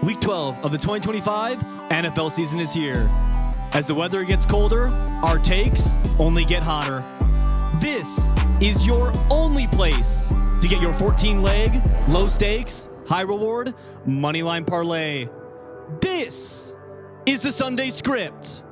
Week 12 of the 2025 NFL season is here. As the weather gets colder, our takes only get hotter. This is your only place to get your 14-leg, low-stakes, high-reward, moneyline parlay. This is the Sunday Script.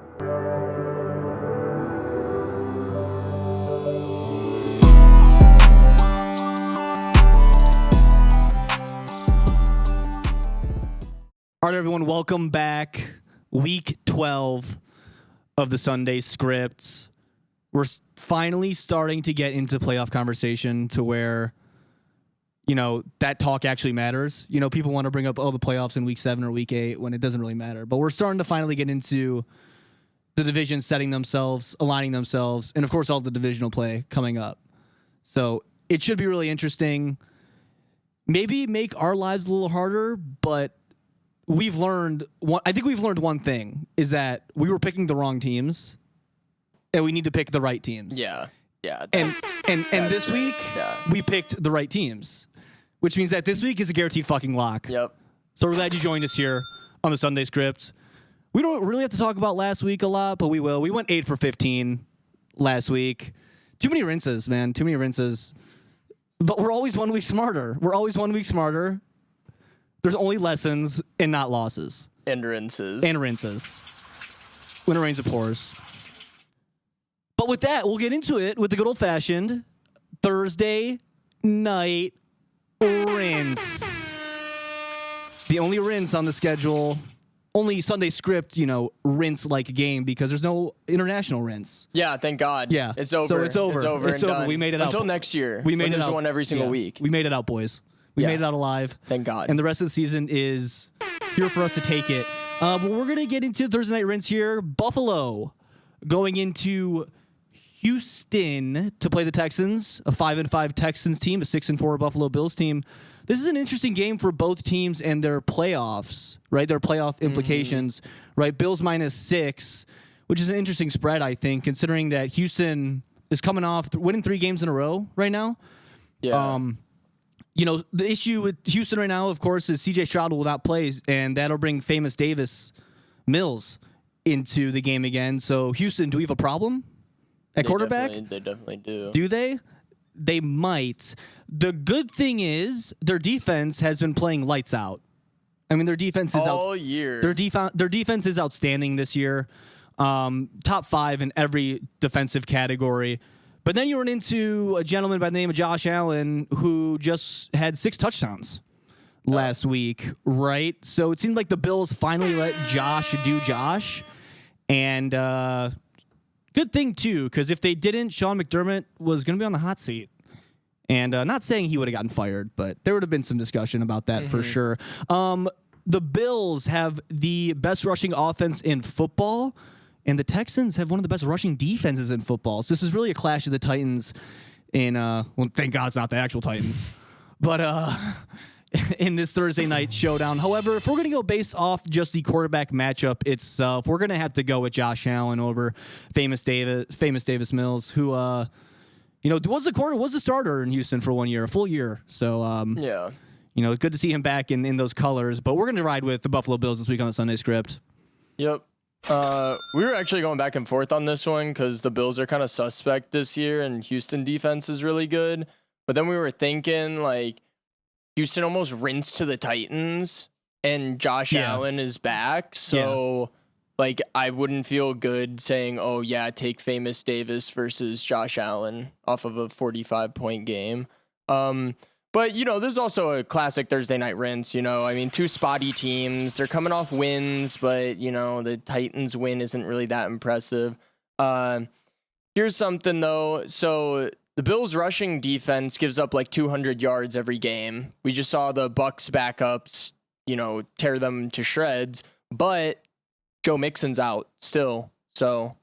All right, everyone, welcome back. Week 12 of the Sunday Script. We're finally starting to get into playoff conversation to where, you know, that talk actually matters. You know, people want to bring up, the playoffs in week 7 or week 8 when it doesn't really matter. But we're starting to finally get into the divisions setting themselves, aligning themselves, and, of course, all the divisional play coming up. So it should be really interesting. Maybe make our lives a little harder, but we've learned one thing is that we were picking the wrong teams and we need to pick the right teams. Yeah. And this week we picked the right teams, which means that this week is a guaranteed fucking lock. Yep. So we're glad you joined us here on the Sunday Script. We don't really have to talk about last week a lot, but we will. We went 8 for 15 last week. Too many rinses, man. Too many rinses. But we're always 1 week smarter. There's only lessons and not losses. And rinses. When it rains, it pours. But with that, we'll get into it with the good old-fashioned Thursday night rinse. The only rinse on the schedule, only Sunday Script, rinse-like game because there's no international rinse. Yeah, thank God. Yeah. It's over. So it's over. It's over. We made it out. Until next year. We made it there's out. one every single week. We made it out, boys. We made it out alive. Thank God. And the rest of the season is here for us to take it. But we're going to get into Thursday night rinse here. Buffalo going into Houston to play the Texans, a 5-5 Texans team, a 6-4 Buffalo Bills team. This is an interesting game for both teams and their playoffs, right? Their playoff implications, right? Bills -6, which is an interesting spread, I think, considering that Houston is coming off winning 3 games in a row right now. Yeah. The issue with Houston right now, of course, is C.J. Stroud will not play, and that'll bring famous Davis Mills into the game again. So, Houston, do we have a problem at quarterback? They definitely do. Do they? They might. The good thing is their defense has been playing lights out. I mean, their defense is all year. Their defense is outstanding this year. Top 5 in every defensive category. But then you run into a gentleman by the name of Josh Allen who just had 6 touchdowns last week, right? So it seemed like the Bills finally let Josh do Josh. And good thing, too, because if they didn't, Sean McDermott was going to be on the hot seat. And not saying he would have gotten fired, but there would have been some discussion about that for sure. The Bills have the best rushing offense in football. And the Texans have one of the best rushing defenses in football. So this is really a clash of the Titans in, thank God it's not the actual Titans. But in this Thursday night showdown. However, if we're going to go based off just the quarterback matchup itself, we're going to have to go with Josh Allen over famous Davis Mills, who, was the starter in Houston for 1 year, a full year. So, good to see him back in those colors. But we're going to ride with the Buffalo Bills this week on the Sunday Script. Yep. We were actually going back and forth on this one because the Bills are kind of suspect this year and Houston defense is really good. But then we were thinking, like, Houston almost rinsed to the Titans and Josh Allen is back. So, I wouldn't feel good saying, take famous Davis versus Josh Allen off of a 45-point game. But, there's also a classic Thursday night rinse, 2 spotty teams. They're coming off wins, but, the Titans win isn't really that impressive. Here's something, though. So the Bills' rushing defense gives up 200 yards every game. We just saw the Bucs backups, tear them to shreds. But Joe Mixon's out still. So,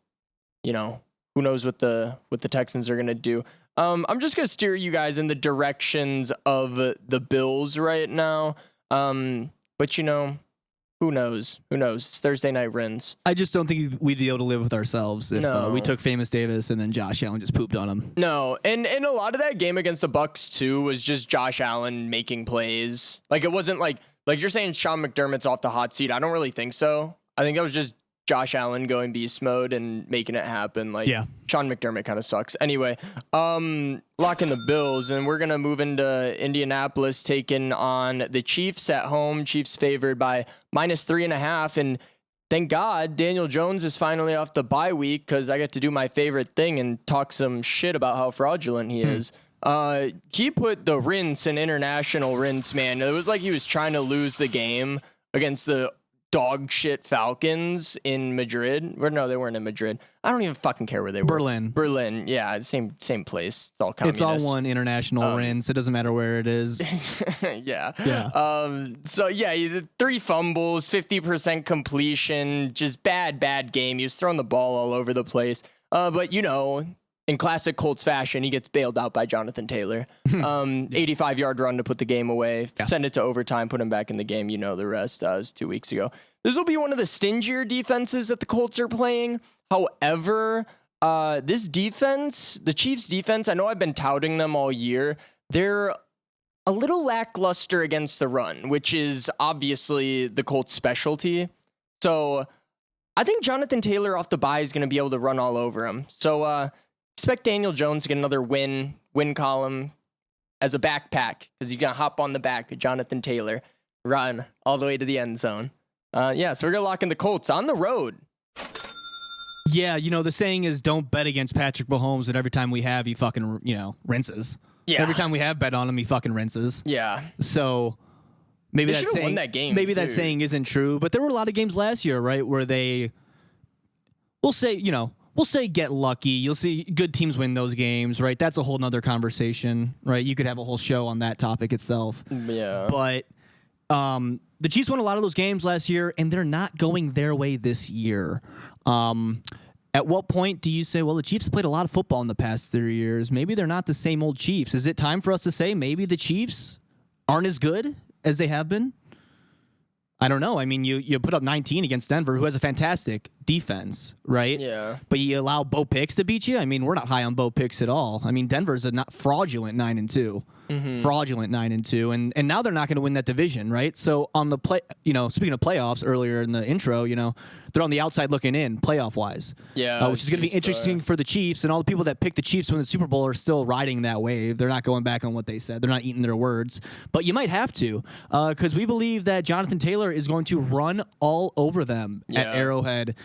who knows what the Texans are going to do. I'm just going to steer you guys in the directions of the Bills right now. But, who knows? It's Thursday night rinse. I just don't think we'd be able to live with ourselves if we took famous Davis and then Josh Allen just pooped on him. No, and a lot of that game against the Bucs too was just Josh Allen making plays. It wasn't like Like you're saying Sean McDermott's off the hot seat. I don't really think so. I think that was just Josh Allen going beast mode and making it happen. Like Sean McDermott kind of sucks. Anyway, locking the Bills, and we're gonna move into Indianapolis, taking on the Chiefs at home. Chiefs favored by -3.5, and thank God Daniel Jones is finally off the bye week because I get to do my favorite thing and talk some shit about how fraudulent he is. He put the rinse in international rinse, man. It was like he was trying to lose the game against the dog shit Falcons in Madrid. Or no, they weren't in Madrid. I don't even fucking care where they were. Berlin. Yeah, same place. It's all communist. It's all one international rinse. It doesn't matter where it is. Yeah. So yeah, 3 fumbles, 50% completion, just bad game. He was throwing the ball all over the place. But you know, in classic Colts fashion, he gets bailed out by Jonathan Taylor. 85-yard run to put the game away. Send it to overtime, put him back in the game. You know the rest. It was 2 weeks ago. This will be one of the stingier defenses that the Colts are playing. However, this defense, the Chiefs defense, I know I've been touting them all year. They're a little lackluster against the run, which is obviously the Colts' specialty. So I think Jonathan Taylor off the bye is going to be able to run all over him. So, expect Daniel Jones to get another win column as a backpack because he's going to hop on the back of Jonathan Taylor, run all the way to the end zone. So we're going to lock in the Colts on the road. Yeah, you know, the saying is don't bet against Patrick Mahomes, and every time we have, he fucking, rinses. Yeah. Every time we have bet on him, he fucking rinses. Yeah. So maybe that saying, won that game maybe too. That saying isn't true, but there were a lot of games last year, right, where we'll say get lucky. You'll see good teams win those games, right? That's a whole nother conversation, right? You could have a whole show on that topic itself. Yeah. But the Chiefs won a lot of those games last year, and they're not going their way this year. At what point do you say, well, the Chiefs have played a lot of football in the past 3 years. Maybe they're not the same old Chiefs. Is it time for us to say maybe the Chiefs aren't as good as they have been? I don't know. I mean, you put up 19 against Denver, who has a fantastic defense, right? Yeah. But you allow Bo Picks to beat you? I mean, we're not high on Bo Picks at all. I mean, Denver's a not fraudulent 9-2. Fraudulent 9-2. And now they're not going to win that division, right? So on the speaking of playoffs earlier in the intro, they're on the outside looking in, playoff-wise. Yeah. Which is going to be interesting for the Chiefs, and all the people that picked the Chiefs to win the Super Bowl are still riding that wave. They're not going back on what they said. They're not eating their words. But you might have to, because we believe that Jonathan Taylor is going to run all over them at Arrowhead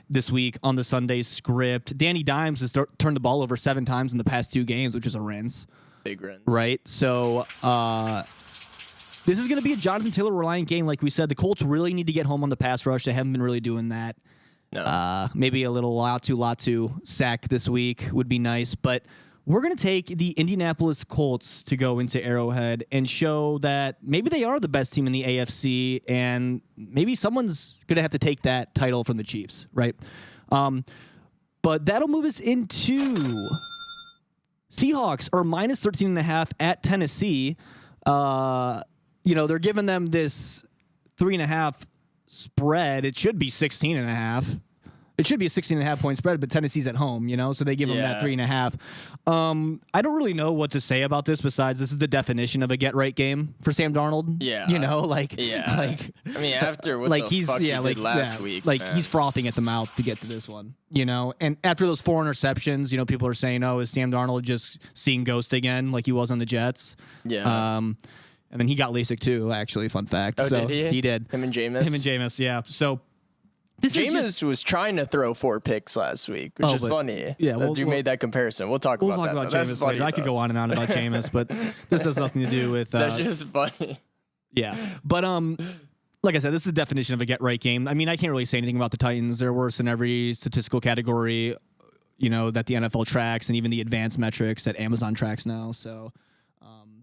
this week on the Sunday script. Danny Dimes has turned the ball over 7 times in the past 2 games, which is a rinse. Big rinse. Right? So this is going to be a Jonathan Taylor reliant game. Like we said, the Colts really need to get home on the pass rush. They haven't been really doing that. No. Maybe a little Latu sack this week would be nice. But we're going to take the Indianapolis Colts to go into Arrowhead and show that maybe they are the best team in the AFC, and maybe someone's going to have to take that title from the Chiefs, right? But that'll move us into Seahawks are -13.5 at Tennessee. They're giving them this 3.5 spread. It should be 16.5. It should be a 16.5 point spread, but Tennessee's at home, so they give them that 3.5. I don't really know what to say about this besides this is the definition of a get right game for Sam Darnold. Yeah. after After what the fuck he did last week. He's frothing at the mouth to get to this one, And after those 4 interceptions, people are saying, oh, is Sam Darnold just seeing ghost again like he was on the Jets? Yeah. And then he got LASIK too, actually, fun fact. Oh, so did he? He did. Him and Jameis, yeah. So Jameis was trying to throw 4 picks last week, which is funny. Yeah, that you made that comparison. We'll talk about that. Jameis later. I could go on and on about Jameis, but this has nothing to do with. That's just funny. Yeah, but like I said, this is the definition of a get right game. I mean, I can't really say anything about the Titans. They're worse in every statistical category, that the NFL tracks, and even the advanced metrics that Amazon tracks now. So.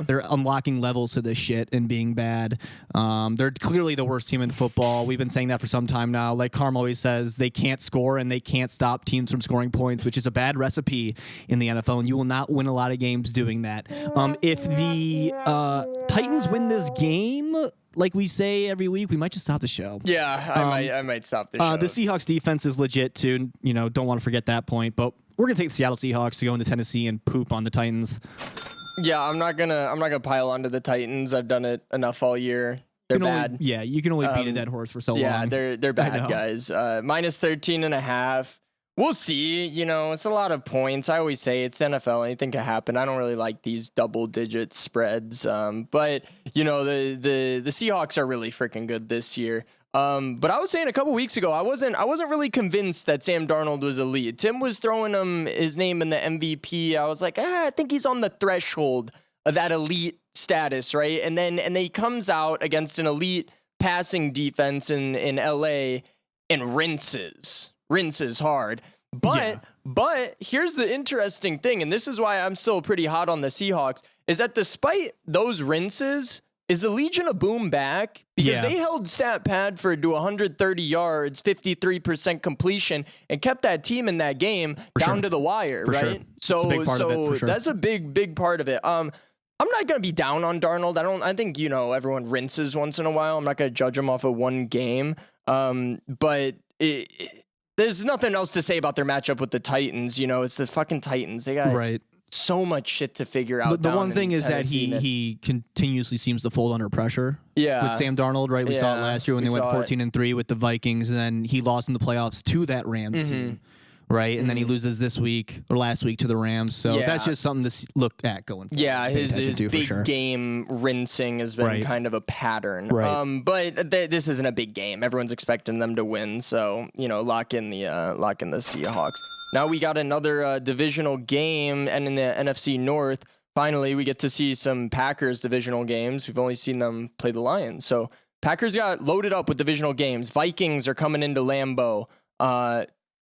They're unlocking levels to this shit and being bad. They're clearly the worst team in football. We've been saying that for some time now. Like Carm always says, they can't score and they can't stop teams from scoring points, which is a bad recipe in the NFL, and you will not win a lot of games doing that. If the Titans win this game, like we say every week, we might just stop the show. Yeah, I might stop the show. The Seahawks defense is legit too. Don't want to forget that point. But we're gonna take the Seattle Seahawks to go into Tennessee and poop on the Titans. Yeah, I'm not gonna pile onto the Titans. I've done it enough all year. They're bad. You can only beat a dead horse for so long. Yeah, they're bad guys. Minus 13.5. We'll see. You know, it's a lot of points. I always say it's the NFL. Anything can happen. I don't really like these double-digit spreads. But you know, the Seahawks are really freaking good this year. But I was saying a couple weeks ago, I wasn't really convinced that Sam Darnold was elite. Tim was throwing his name in the MVP. I was like, I think he's on the threshold of that elite status, right? And then he comes out against an elite passing defense in LA and rinses hard. But here's the interesting thing, and this is why I'm still pretty hot on the Seahawks, is that despite those rinses, is the Legion of Boom back? Because they held stat pad to 130 yards, 53% completion, and kept that team in that game down to the wire, right? So that's a big part of it. I'm not going to be down on Darnold. I think, you know, everyone rinses once in a while. I'm not going to judge him off of one game. But there's nothing else to say about their matchup with the Titans. You know, it's the fucking Titans. They got so much shit to figure out. The one thing is that he continuously seems to fold under pressure. Yeah. With Sam Darnold, right? We saw it last year when they went 14-3 with the Vikings, and then he lost in the playoffs to that Rams team. Right, and then he loses this week or last week to the Rams. So that's just something to look at going forward. Yeah, his big game rinsing has been kind of a pattern. Right. But this isn't a big game. Everyone's expecting them to win. So, you know, lock in the Seahawks. Now we got another divisional game, and in the NFC North, finally we get to see some Packers divisional games. We've only seen them play the Lions. So Packers got loaded up with divisional games. Vikings are coming into Lambeau.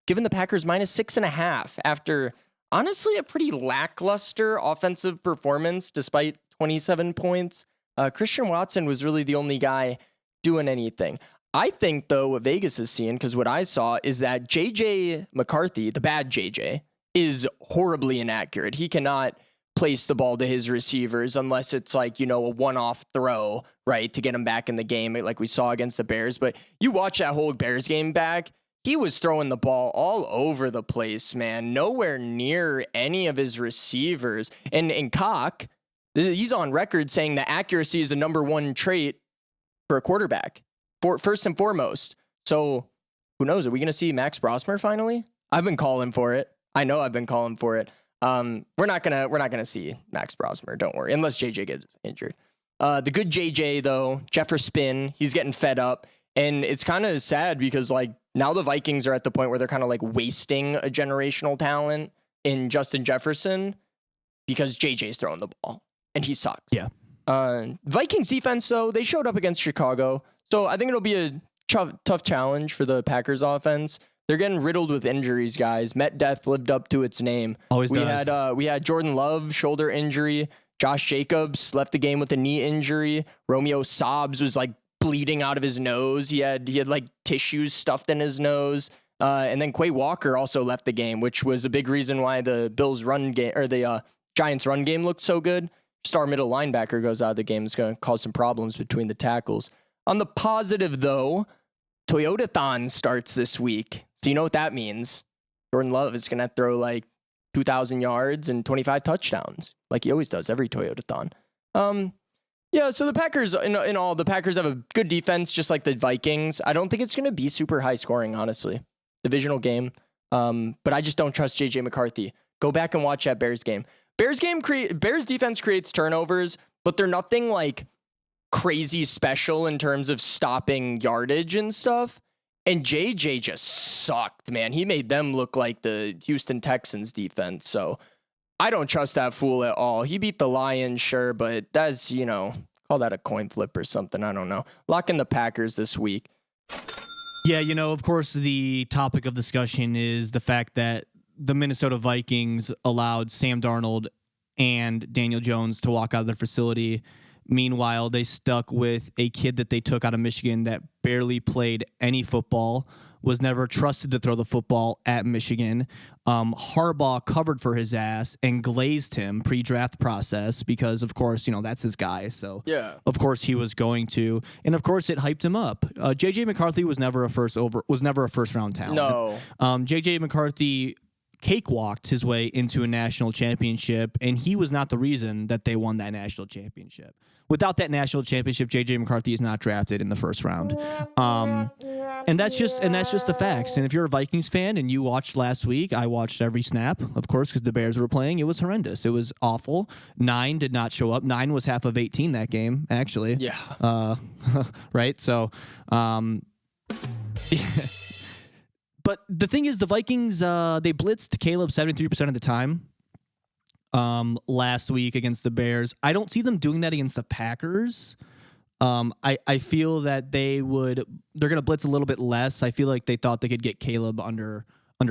Given the Packers minus 6.5 after honestly a pretty lackluster offensive performance despite 27 points. Christian Watson was really the only guy doing anything. I think, though, what Vegas is seeing, because what I saw is that J.J. McCarthy, the bad J.J., is horribly inaccurate. He cannot place the ball to his receivers unless it's like, you know, a one-off throw, right, to get him back in the game like we saw against the Bears. But you watch that whole Bears game back, he was throwing the ball all over the place, man. Nowhere near any of his receivers. And Cock, he's on record saying that accuracy is the number one trait for a quarterback, first and foremost. So who knows? Are we going to see Max Brosmer finally? I've been calling for it. I know I've been calling for it. We're not gonna see Max Brosmer. Don't worry, unless JJ gets injured. The good JJ though, Jefferson, he's getting fed up. And it's kind of sad because, like, now the Vikings are at the point where they're kind of like wasting a generational talent in Justin Jefferson because JJ's throwing the ball and he sucks. Yeah. Vikings defense, though, they showed up against Chicago. So I think it'll be a tough challenge for the Packers offense. They're getting riddled with injuries, guys. Met Death lived up to its name. Always does. We had Jordan Love, shoulder injury. Josh Jacobs left the game with a knee injury. Romeo Doubs was like bleeding out of his nose. He had like tissues stuffed in his nose. And then Quay Walker also left the game, which was a big reason why the Bills run game or the Giants run game looked so good. Star middle linebacker goes out of the game. It's going to cause some problems between the tackles. On the positive, though, Toyotathon starts this week. So you know what that means. Jordan Love is going to throw like 2,000 yards and 25 touchdowns, like he always does every Toyotathon. Yeah, so the Packers, in all, the Packers have a good defense, just like the Vikings. I don't think it's going to be super high scoring, honestly. Divisional game. But I just don't trust J.J. McCarthy. Go back and watch that Bears game. Bears defense creates turnovers, but they're nothing like crazy special in terms of stopping yardage and stuff. And JJ just sucked, man. He made them look like the Houston Texans defense. So I don't trust that fool at all. He beat the Lions, sure, but that's, call that a coin flip or something. I don't know. Lock in the Packers this week. Yeah, of course, the topic of discussion is the fact that the Minnesota Vikings allowed Sam Darnold and Daniel Jones to walk out of their facility. Meanwhile, they stuck with a kid that they took out of Michigan that barely played any football, was never trusted to throw the football at Michigan. Harbaugh covered for his ass and glazed him pre-draft process because, of course, that's his guy. So, yeah, of course he was going to, and of course it hyped him up. JJ McCarthy was never a first round talent. No, JJ McCarthy cakewalked his way into a national championship, and he was not the reason that they won that national championship. Without that national championship, J.J. McCarthy is not drafted in the first round. And that's just the facts. And if you're a Vikings fan and you watched last week, I watched every snap, of course, because the Bears were playing. It was horrendous. It was awful. 9 did not show up. 9 was half of 18 that game, actually. Yeah. Right? So, but the thing is, the Vikings, they blitzed Caleb 73% of the time last week against the Bears. I don't see them doing that against the Packers. I feel that they're going to blitz a little bit less. I feel like they thought they could get Caleb under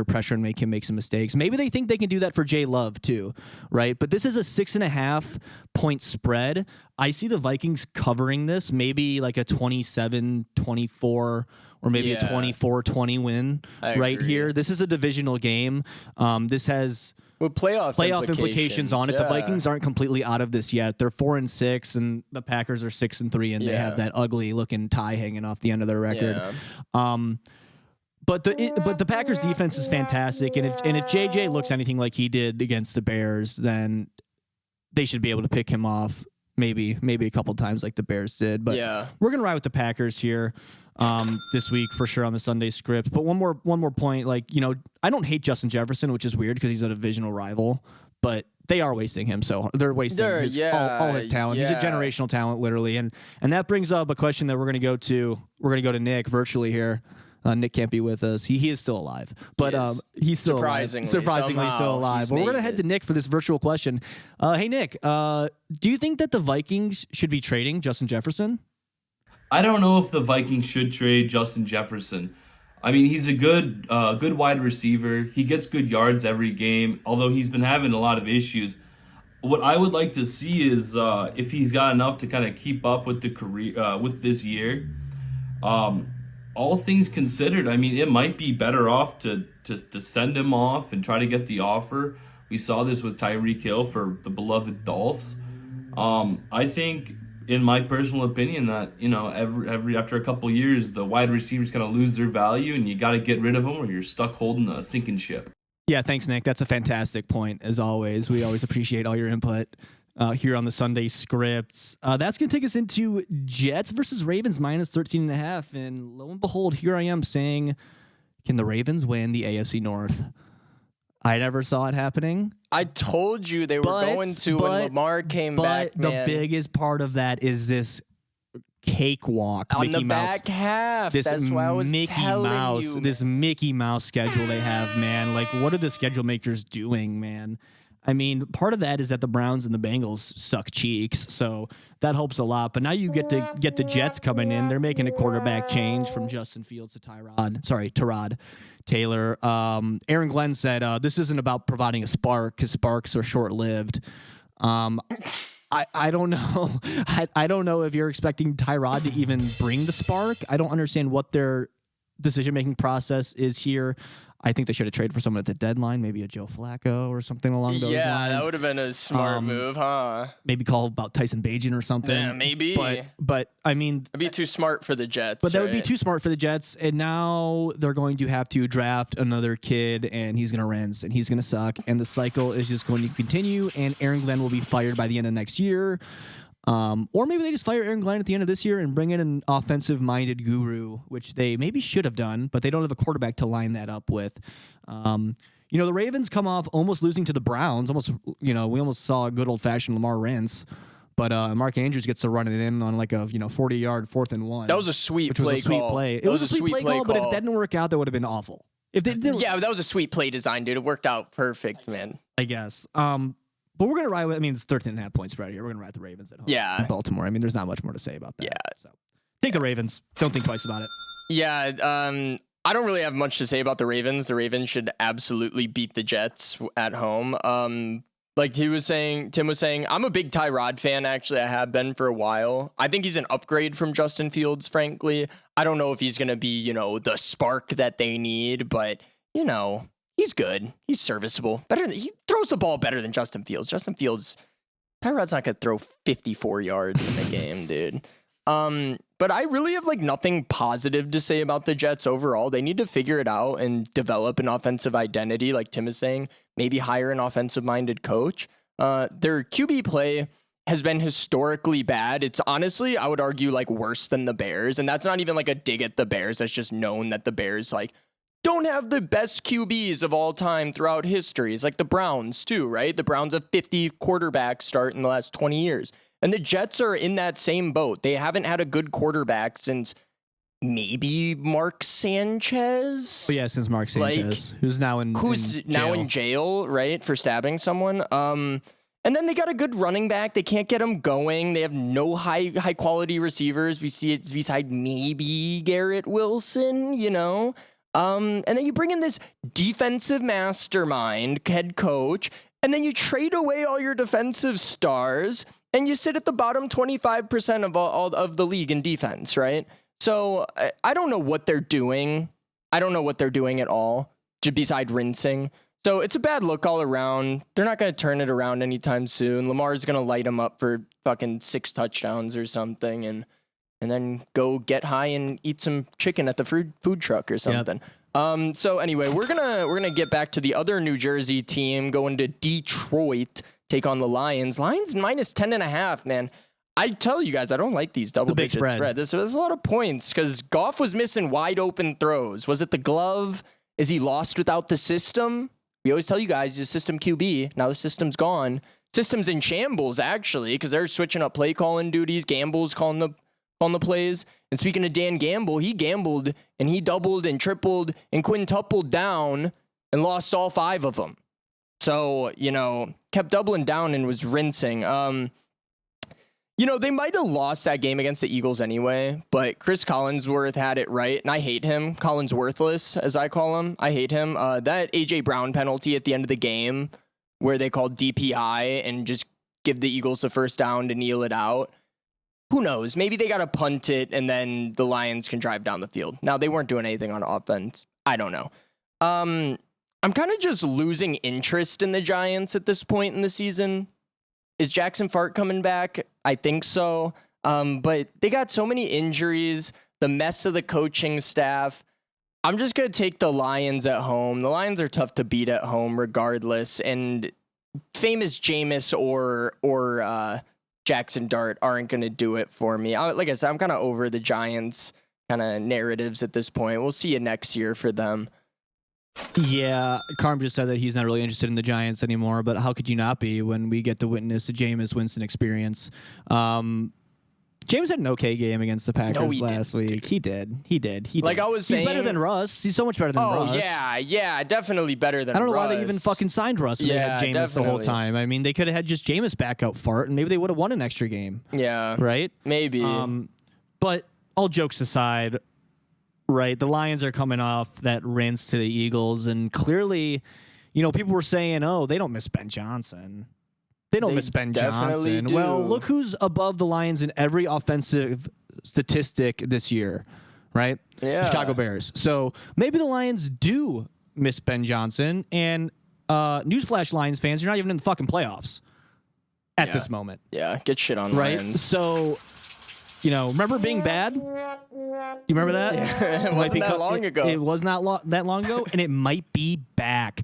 pressure and make him make some mistakes. Maybe they think they can do that for Jay Love too, right? But this is a 6.5 point spread. I see the Vikings covering this, maybe like a 27-24 or maybe a 24-20 win right here. This is a divisional game. This has with playoff implications on it. The Vikings aren't completely out of this yet. They're 4-6, and the Packers are 6-3, and they have that ugly looking tie hanging off the end of their record. But the Packers defense is fantastic, and if JJ looks anything like he did against the Bears, then they should be able to pick him off maybe a couple times like the Bears did. But we're gonna ride with the Packers here this week for sure on the Sunday script. But one more point, like, I don't hate Justin Jefferson, which is weird because he's a divisional rival, but they are wasting him. So they're wasting all his talent. He's a generational talent, literally. And that brings up a question that we're gonna go to Nick virtually here. Nick can't be with us. He is still alive, but he's still surprisingly still alive. But we're gonna head to Nick for this virtual question. Hey Nick, do you think that the Vikings should be trading Justin Jefferson? I don't know if the Vikings should trade Justin Jefferson. I mean, he's a good wide receiver. He gets good yards every game, although he's been having a lot of issues. What I would like to see is if he's got enough to kind of keep up with the career with this year. All things considered, I mean, it might be better off to send him off and try to get the offer. We saw this with Tyreek Hill for the beloved Dolphs. I think, in my personal opinion, that every after a couple years, the wide receivers kind of lose their value, and you got to get rid of them, or you're stuck holding a sinking ship. Yeah, thanks, Nick. That's a fantastic point. As always, we always appreciate all your input. Here on the Sunday scripts. That's going to take us into Jets versus Ravens minus 13.5. And lo and behold, here I am saying, can the Ravens win the AFC North? I never saw it happening. I told you they were going to when Lamar came back, man. The biggest part of that is this cakewalk. On Mickey the Mouse, back half. That's why I was telling you. This Mickey Mouse schedule they have, man. Like, what are the schedule makers doing, man? I mean, part of that is that the Browns and the Bengals suck cheeks, so that helps a lot. But now you get the Jets coming in. They're making a quarterback change from Justin Fields to Tyrod Taylor. Aaron Glenn said, this isn't about providing a spark because sparks are short-lived. I don't know. I don't know if you're expecting Tyrod to even bring the spark. I don't understand what their decision-making process is here. I think they should have traded for someone at the deadline, maybe a Joe Flacco or something along those lines. Yeah, that would have been a smart move, huh? Maybe call about Tyson Bagent or something. Yeah, maybe. But I mean, it'd be too smart for the Jets. But that would be too smart for the Jets, and now they're going to have to draft another kid, and he's going to rinse, and he's going to suck, and the cycle is just going to continue, and Aaron Glenn will be fired by the end of next year. Or maybe they just fire Aaron Glenn at the end of this year and bring in an offensive-minded guru, which they maybe should have done, but they don't have a quarterback to line that up with. The Ravens come off almost losing to the Browns. We almost saw a good old-fashioned Lamar rinse, but Mark Andrews gets to run it in on like a 40-yard 4th and 1. That was a sweet play. It was a sweet play call, but if that didn't work out, that would have been awful. That was a sweet play design, dude. It worked out perfect, man. I guess. But we're going to ride with, it's 13.5 points right here. We're going to ride the Ravens at home. Yeah. In Baltimore. There's not much more to say about that. Yeah. So take the Ravens. Don't think twice about it. Yeah. I don't really have much to say about the Ravens. The Ravens should absolutely beat the Jets at home. Like Tim was saying, I'm a big Tyrod fan, actually. I have been for a while. I think he's an upgrade from Justin Fields, frankly. I don't know if he's going to be, the spark that they need, but, he's good. He's serviceable. He throws the ball better than Justin Fields. Tyrod's not going to throw 54 yards in the game, dude. But I really have like nothing positive to say about the Jets overall. They need to figure it out and develop an offensive identity, like Tim is saying, maybe hire an offensive-minded coach. Their QB play has been historically bad. It's honestly, I would argue, like worse than the Bears. And that's not even like a dig at the Bears. That's just known that the Bears like don't have the best QBs of all time throughout history. It's like the Browns too, right? The Browns have 50 quarterbacks start in the last 20 years. And the Jets are in that same boat. They haven't had a good quarterback since maybe Mark Sanchez. But yeah, since Mark Sanchez, who's now in jail, right, for stabbing someone. And then they got a good running back. They can't get him going. They have no high quality receivers. We see it beside maybe Garrett Wilson, you know. And then you bring in this defensive mastermind head coach, and then you trade away all your defensive stars, and you sit at the bottom 25% of all of the league in defense, right? So I don't know what they're doing. I don't know what they're doing at all, just beside rinsing. So it's a bad look all around. They're not going to turn it around anytime soon. Lamar's going to light them up for fucking 6 touchdowns or something, and then go get high and eat some chicken at the food truck or something. Yep. So anyway, we're gonna get back to the other New Jersey team going to Detroit, take on the Lions. Lions minus 10.5, man. I tell you guys, I don't like these double-digit spread. There's a lot of points because Goff was missing wide open throws. Was it the glove? Is he lost without the system? We always tell you guys, the system QB. Now the system's gone. System's in shambles, actually, because they're switching up play calling duties. Gamble's calling the plays. And speaking of Dan Gamble, he gambled and he doubled and tripled and quintupled down and lost all 5 of them. So, you know, kept doubling down and was rinsing. You know, they might have lost that game against the Eagles anyway, but Chris Collinsworth had it right, and I hate him. Collinsworthless, as I call him. I hate him. That A.J. Brown penalty at the end of the game where they called DPI and just give the Eagles the first down to kneel it out. Who knows? Maybe they got to punt it, and then the Lions can drive down the field. Now, they weren't doing anything on offense. I don't know. I'm kind of just losing interest in the Giants at this point in the season. Is Jackson Fart coming back? I think so. But they got so many injuries, the mess of the coaching staff. I'm just going to take the Lions at home. The Lions are tough to beat at home regardless. And famous Jameis or Jackson Dart aren't going to do it for me. Like I said, I'm kind of over the Giants kind of narratives at this point. We'll see you next year for them. Yeah, Carm just said that he's not really interested in the Giants anymore, but how could you not be when we get to witness the Jameis Winston experience? James had an okay game against the Packers last week. He did. Like I was saying, he's better than Russ. He's so much better than Russ. Oh, yeah, definitely better than Russ. I don't know why they even fucking signed Russ when they had Jameis the whole time. I mean, they could have had just Jameis back out Fart, and maybe they would have won an extra game. Yeah. Right? Maybe. But all jokes aside, right, the Lions are coming off that rinse to the Eagles, and clearly, you know, people were saying, oh, they don't miss Ben Johnson. They miss Ben Johnson. Do. Well, look who's above the Lions in every offensive statistic this year, right? Yeah. Chicago Bears. So maybe the Lions do miss Ben Johnson, and newsflash, Lions fans, you're not even in the fucking playoffs at this moment. Yeah, get shit on right? Lions. So, you know, remember being bad? Do you remember that? Yeah, it wasn't that long ago. It was not that long ago, and it might be back.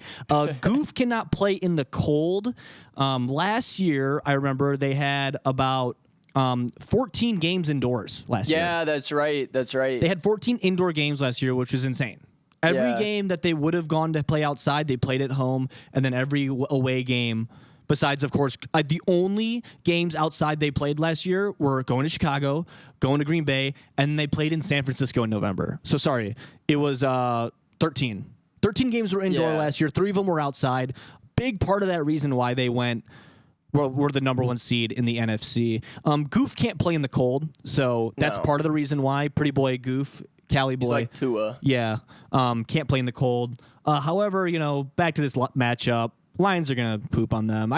Goof cannot play in the cold. Last year, I remember they had about 14 games indoors last year. Yeah, that's right. They had 14 indoor games last year, which was insane. Every game that they would have gone to play outside, they played at home, and then every away game, besides, of course, the only games outside they played last year were going to Chicago, going to Green Bay, and they played in San Francisco in November. So, sorry, it was 13. 13 games were indoor last year. 3 of them were outside. Big part of that reason why they were the number 1 seed in the NFC. Goof can't play in the cold, so that's part of the reason why. Pretty boy Goof, Cali boy. He's like Tua. Yeah, can't play in the cold. However, you know, back to this matchup. Lions are going to poop on them.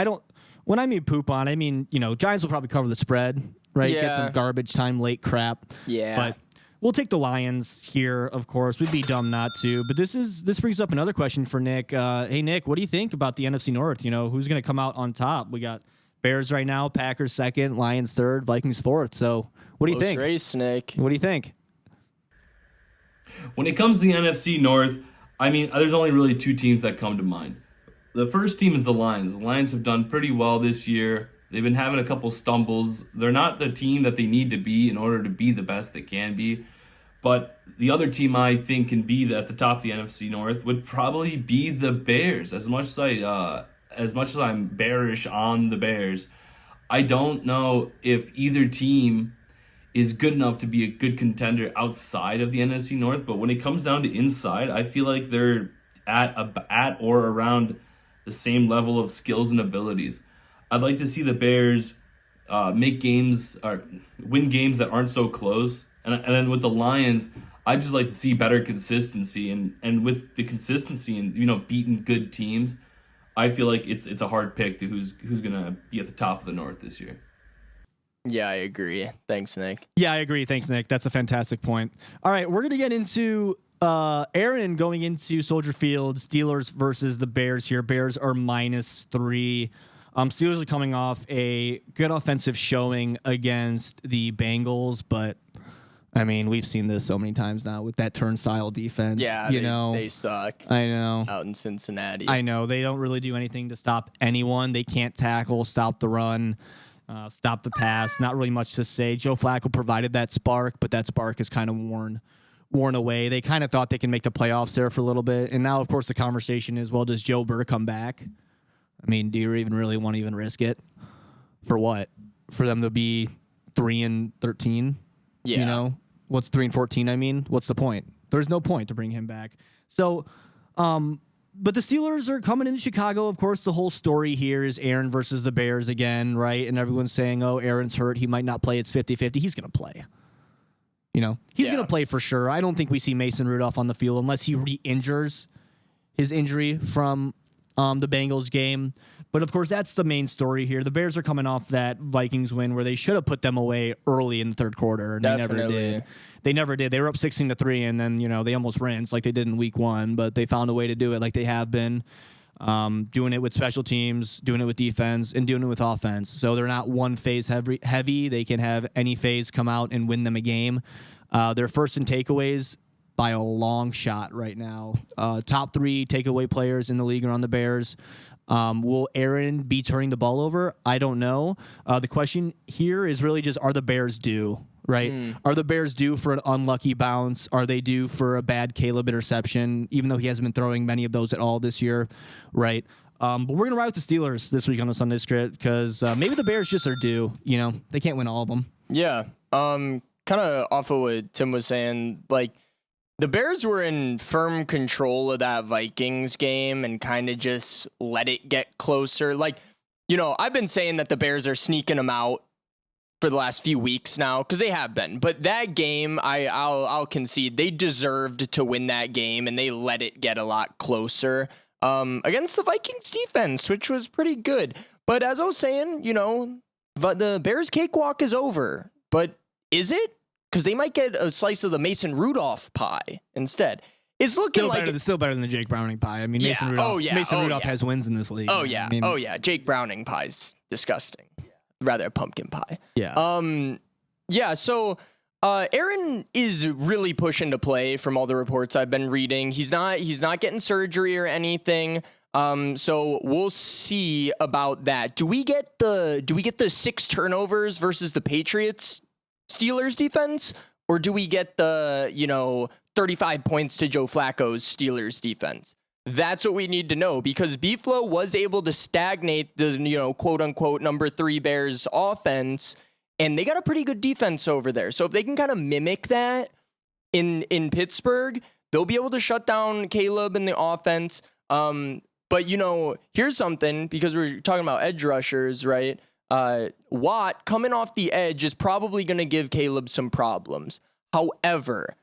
When I mean poop on, I mean, you know, Giants will probably cover the spread, right? Yeah. Get some garbage time late crap. Yeah. But we'll take the Lions here, of course. We'd be dumb not to. But this brings up another question for Nick. Hey, Nick, what do you think about the NFC North? You know, who's going to come out on top? We got Bears right now, Packers second, Lions third, Vikings fourth. So what do you think? Race, Nick. What do you think? When it comes to the NFC North, I mean, there's only really two teams that come to mind. The first team is the Lions. The Lions have done pretty well this year. They've been having a couple stumbles. They're not the team that they need to be in order to be the best they can be. But the other team I think can be at the top of the NFC North would probably be the Bears. As much as I'm bearish on the Bears, I don't know if either team is good enough to be a good contender outside of the NFC North. But when it comes down to inside, I feel like they're at or around the same level of skills and abilities. I'd like to see the Bears make games or win games that aren't so close. And then with the Lions, I just like to see better consistency, and with the consistency and beating good teams, I feel like it's a hard pick to who's gonna be at the top of the North this year. Yeah, I agree. Thanks, Nick. Yeah, I agree. Thanks, Nick. That's a fantastic point. All right, we're gonna get into Aaron going into Soldier Field, Steelers versus the Bears here. Bears are -3. Steelers are coming off a good offensive showing against the Bengals, but I mean, we've seen this so many times now with that turnstile defense. Yeah, they suck. I know. Out in Cincinnati. I know. They don't really do anything to stop anyone. They can't tackle, stop the run, stop the pass. Not really much to say. Joe Flacco provided that spark, but that spark is kind of worn away. They kind of thought they can make the playoffs there for a little bit. And now, of course, the conversation is, well, does Joe Burrow come back? I mean, do you even really want to even risk it? For what? For them to be 3-13? Yeah. What's 3-14? I mean, what's the point? There's no point to bring him back. So, but the Steelers are coming into Chicago. Of course, the whole story here is Aaron versus the Bears again, right? And everyone's saying, oh, Aaron's hurt. He might not play. It's 50-50. He's going to play. He's going to play for sure. I don't think we see Mason Rudolph on the field unless he re-injures his injury from the Bengals game. But, of course, that's the main story here. The Bears are coming off that Vikings win where they should have put them away early in the third quarter, and Definitely. they never did. They never did. They were up 16-3, and then, they almost rinsed like they did in week one, but they found a way to do it like they have been, doing it with special teams, doing it with defense, and doing it with offense. So they're not one phase heavy. They can have any phase come out and win them a game. They're first in takeaways by a long shot right now. Top 3 takeaway players in the league are on the Bears. Will Aaron be turning the ball over? I don't know. The question here is really just, are the Bears due, right? Are the Bears due for an unlucky bounce? Are they due for a bad Caleb interception, even though he hasn't been throwing many of those at all this year, right? But we're going to ride with the Steelers this week on the Sunday script because maybe the Bears just are due. They can't win all of them. Yeah. Kind of off of what Tim was saying, like, the Bears were in firm control of that Vikings game and kind of just let it get closer. Like, I've been saying that the Bears are sneaking them out for the last few weeks now because they have been. But that game, I'll concede, they deserved to win that game, and they let it get a lot closer against the Vikings defense, which was pretty good. But as I was saying, the Bears cakewalk is over. But is it? Because they might get a slice of the Mason Rudolph pie instead. It's looking still better than the Jake Browning pie. I mean, Mason Rudolph has wins in this league. Oh yeah, Jake Browning pie's disgusting. Rather a pumpkin pie. Yeah. So Aaron is really pushing to play from all the reports I've been reading. He's not getting surgery or anything. So we'll see about that. Do we get the 6 turnovers versus the Patriots Steelers defense, or do we get the 35 points to Joe Flacco's Steelers defense? That's what we need to know, because B-Flow was able to stagnate the quote unquote number 3 Bears offense, and they got a pretty good defense over there. So if they can kind of mimic that in Pittsburgh, they'll be able to shut down Caleb in the offense. But here's something, because we're talking about edge rushers, right? Watt coming off the edge is probably going to give Caleb some problems. However,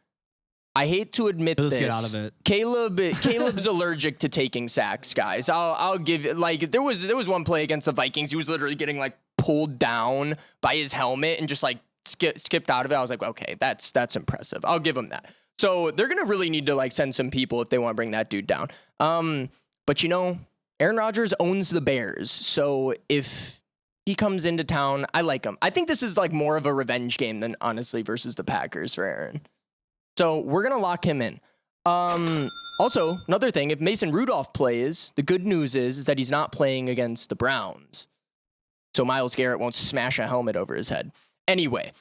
I hate to admit this. Get out of it. Caleb's allergic to taking sacks, guys. I'll give it, like, there was one play against the Vikings. He was literally getting like pulled down by his helmet and just like skipped out of it. I was like, okay, that's impressive. I'll give him that. So they're going to really need to like send some people if they want to bring that dude down. But Aaron Rodgers owns the Bears. So if He comes into town. I like him. I think this is like more of a revenge game than honestly versus the Packers for Aaron. So we're going to lock him in. Also, another thing, if Mason Rudolph plays, the good news is that he's not playing against the Browns. So Myles Garrett won't smash a helmet over his head. Anyway,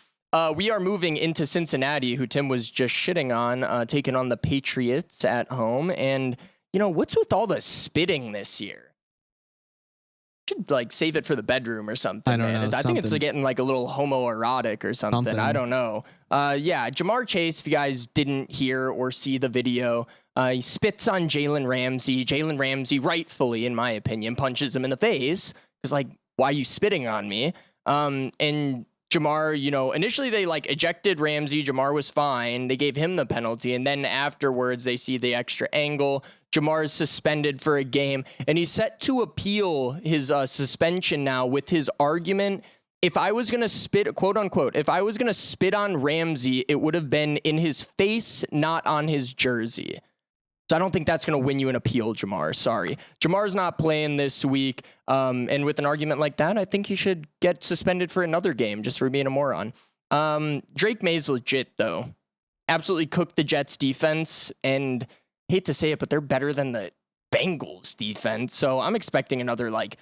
we are moving into Cincinnati, who Tim was just shitting on, taking on the Patriots at home. And, you know, what's with all the spitting this year? Should like save it for the bedroom or something. I don't know. I think it's getting like a little homoerotic or something. I don't know. Yeah, Jamar Chase, if you guys didn't hear or see the video, he spits on Jalen Ramsey. Jalen Ramsey, rightfully, in my opinion, punches him in the face. Because, like, why are you spitting on me? And Jamar, you know, initially they like ejected Ramsey. Jamar was fine. They gave him the penalty. And then afterwards, they see the extra angle. Jamar is suspended for a game, and he's set to appeal his suspension now with his argument. If I was going to spit, quote unquote, if I was going to spit on Ramsey, it would have been in his face, not on his jersey. So I don't think that's going to win you an appeal, Jamar. Sorry. Jamar's not playing this week. And with an argument like that, I think he should get suspended for another game just for being a moron. Drake May's legit, though. Absolutely cooked the Jets defense, and hate to say it, but they're better than the Bengals defense. So I'm expecting another like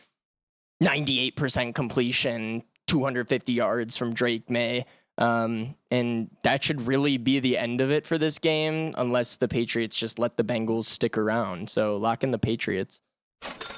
98% completion, 250 yards from Drake May. And that should really be the end of it for this game, unless the Patriots just let the Bengals stick around. So lock in the Patriots.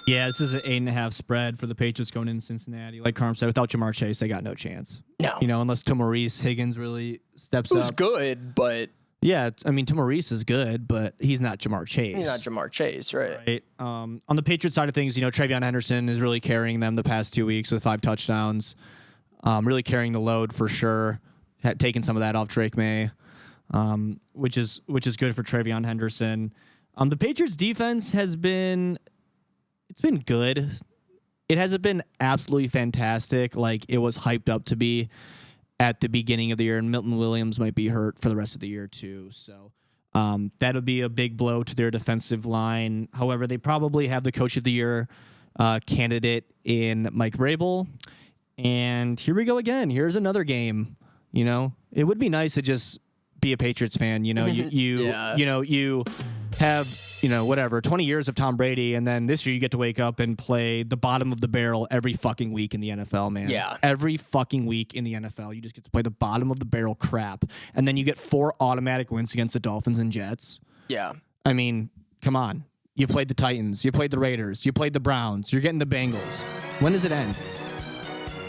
Yeah, this is an 8.5 spread for the Patriots going in Cincinnati. Like Carm said, without Jamar Chase, they got no chance. No. You know, unless Maurice Higgins really steps Who's up. good, but Yeah, I mean, Maurice is good, but he's not Jamar Chase. he's not Jamar Chase, right? Right. On the Patriots side of things, you know, Travion Henderson is really carrying them the past 2 weeks with 5 touchdowns. Really carrying the load for sure. Taking some of that off Drake May, which is good for Travion Henderson. The Patriots defense has been good. It hasn't been absolutely fantastic like it was hyped up to be at the beginning of the year, and Milton Williams might be hurt for the rest of the year too. So that'll be a big blow to their defensive line. However, they probably have the Coach of the Year candidate in Mike Vrabel. And here we go again. Here's another game. You know, it would be nice to just be a Patriots fan. You know, you have, 20 years of Tom Brady, and then this year you get to wake up and play the bottom of the barrel every fucking week in the NFL, man. Yeah. Every fucking week in the NFL, you just get to play the bottom of the barrel crap, and then you get 4 automatic wins against the Dolphins and Jets. Yeah. I mean, come on. You played the Titans. You played the Raiders. You played the Browns. You're getting the Bengals. When does it end?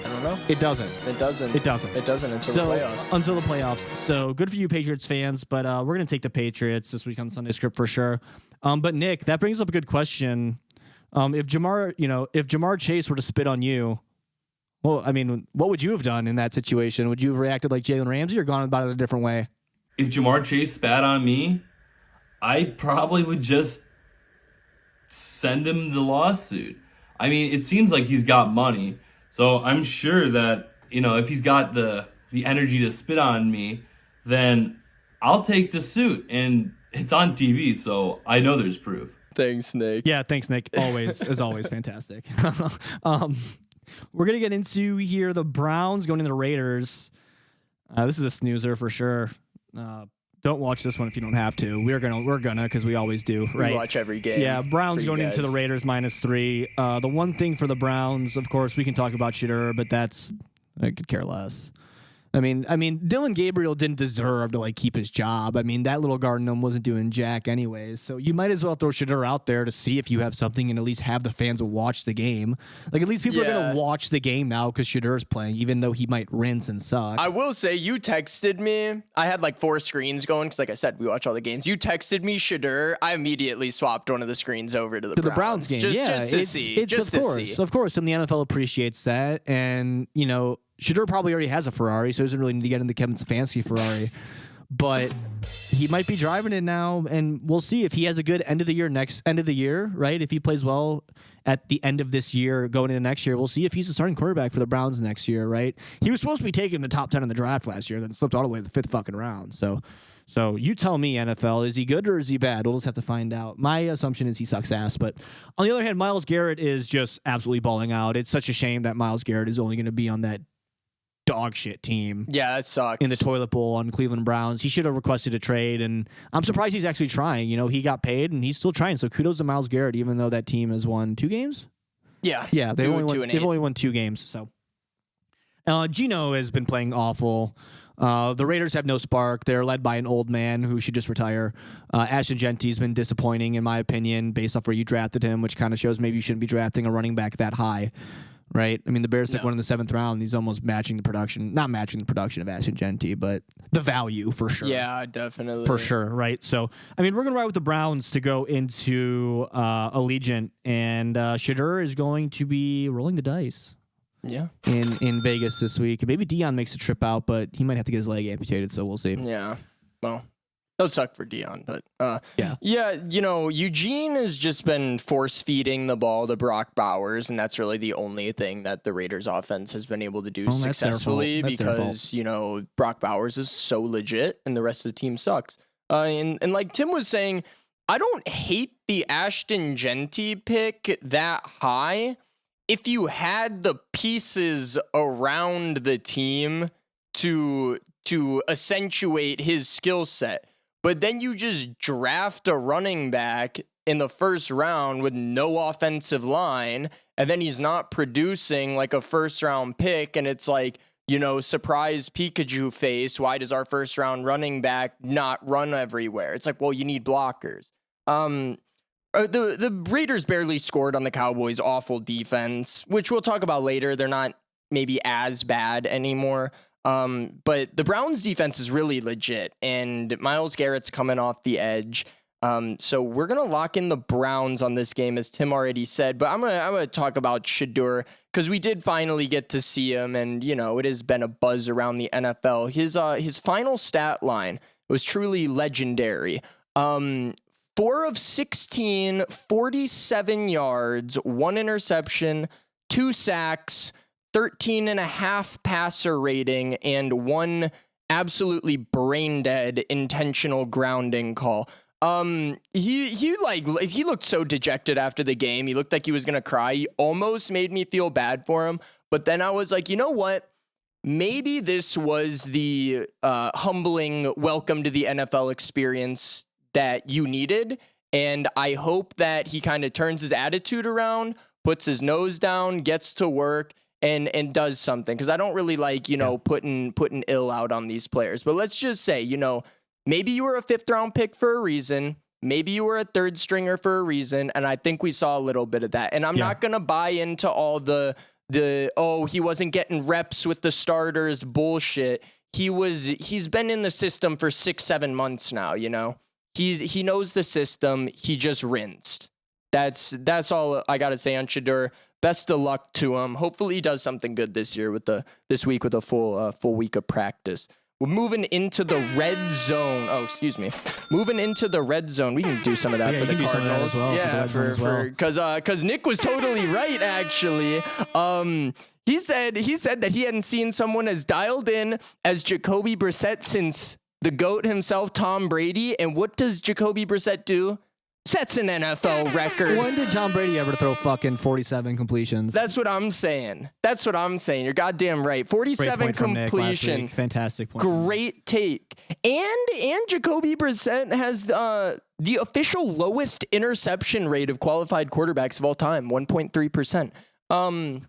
I don't know. It doesn't. It doesn't. It doesn't. It doesn't until the playoffs. Until the playoffs. So good for you, Patriots fans. But we're gonna take the Patriots this week on Sunday Script for sure. But Nick, that brings up a good question. If Jamar Chase were to spit on you, well, I mean, what would you have done in that situation? Would you have reacted like Jalen Ramsey or gone about it a different way? If Jamar Chase spat on me, I probably would just send him the lawsuit. I mean, it seems like he's got money. So I'm sure that, if he's got the energy to spit on me, then I'll take the suit. And it's on TV, so I know there's proof. Thanks, Nick. Yeah, thanks, Nick. Always, as always, fantastic. We're going to get into here the Browns going into the Raiders. This is a snoozer for sure. Don't watch this one if you don't have to. We're gonna because we always do, right? We watch every game. Yeah, Browns going into the Raiders -3. The one thing for the Browns, of course, we can talk about Shedeur, but I could care less. I mean, Dylan Gabriel didn't deserve to keep his job. I mean, that little garden gnome wasn't doing jack anyways. So you might as well throw Shedeur out there to see if you have something and at least have the fans watch the game. At least people are gonna watch the game now because Shedeur's playing, even though he might rinse and suck. I will say, you texted me. I had 4 screens going because, like I said, we watch all the games. You texted me Shedeur. I immediately swapped one of the screens over to the Browns game. Just to see. Of course, and the NFL appreciates that, and Shedeur probably already has a Ferrari, so he doesn't really need to get into Kevin Stefanski Ferrari. But he might be driving it now, and we'll see if he has a good end of the year, right? If he plays well at the end of this year, going into next year, we'll see if he's a starting quarterback for the Browns next year, right? He was supposed to be taken in the top 10 in the draft last year, then slipped all the way to the 5th fucking round. So So you tell me, NFL, is he good or is he bad? We'll just have to find out. My assumption is he sucks ass. But on the other hand, Myles Garrett is just absolutely balling out. It's such a shame that Myles Garrett is only going to be on that dog shit team. Yeah, it sucks. In the toilet bowl on Cleveland Browns. He should have requested a trade, and I'm surprised he's actually trying. You know, he got paid, and he's still trying. So kudos to Myles Garrett, even though that team has won 2 games. Yeah, they've only won 2 games. So Geno has been playing awful. The Raiders have no spark. They're led by an old man who should just retire. Ashton Genty's been disappointing, in my opinion, based off where you drafted him, which kind of shows maybe you shouldn't be drafting a running back that high, right? I mean, the Bears took one in the 7th round. And he's almost matching the production, not matching the production of Ashton Genty, but the value for sure. Yeah, definitely. For sure, right? So, I mean, we're going to ride with the Browns to go into Allegiant, and Shedeur is going to be rolling the dice. Yeah. In Vegas this week. Maybe Dion makes a trip out, but he might have to get his leg amputated, so we'll see. Yeah. Well, that would suck for Dion, but yeah, you know, Eugene has just been force feeding the ball to Brock Bowers, and that's really the only thing that the Raiders offense has been able to do successfully because, you know, Brock Bowers is so legit and the rest of the team sucks. And like Tim was saying, I don't hate the Ashton Genty pick that high if you had the pieces around the team to accentuate his skill set. But then you just draft a running back in the first round with no offensive line, and then he's not producing like a first round pick, and it's like, you know, surprise Pikachu face. Why does our first round running back not run everywhere? It's like, well, you need blockers. The Raiders barely scored on the Cowboys' awful defense, which we'll talk about later. They're not maybe as bad anymore. But the Browns' defense is really legit, and Myles Garrett's coming off the edge. So we're going to lock in the Browns on this game, as Tim already said. But I'm gonna talk about Shedeur, because we did finally get to see him, and, you know, it has been a buzz around the NFL. His final stat line was truly legendary. 4 of 16, 47 yards, 1 interception, 2 sacks, 13.5 passer rating, and 1 absolutely brain dead intentional grounding call. He looked so dejected after the game. He looked like he was gonna cry. He almost made me feel bad for him. But then I was like, you know what? Maybe this was the humbling welcome to the NFL experience that you needed, and I hope that he kind of turns his attitude around, puts his nose down, gets to work, and does something, because I don't really like, you know, putting ill out on these players. But let's just say, you know, maybe you were a 5th round pick for a reason, maybe you were a 3rd stringer for a reason, and I think we saw a little bit of that. And I'm not gonna buy into all the he wasn't getting reps with the starters bullshit. He's been in the system for 6-7 months now, you know. He knows the system. He just rinsed. That's all I got to say on Shedeur. Best of luck to him. Hopefully he does something good this year this week with a full week of practice. We're moving into the red zone. Oh, excuse me. Moving into the red zone. We can do some of that for the Cardinals. Because Nick was totally right, actually. He said that he hadn't seen someone as dialed in as Jacoby Brissett since the GOAT himself, Tom Brady. And what does Jacoby Brissett do? Sets an NFL record. When did Tom Brady ever throw fucking 47 completions? That's what I'm saying. You're goddamn right. 47 completion. Fantastic point. Great take. And Jacoby Brissett has the official lowest interception rate of qualified quarterbacks of all time, 1.3%.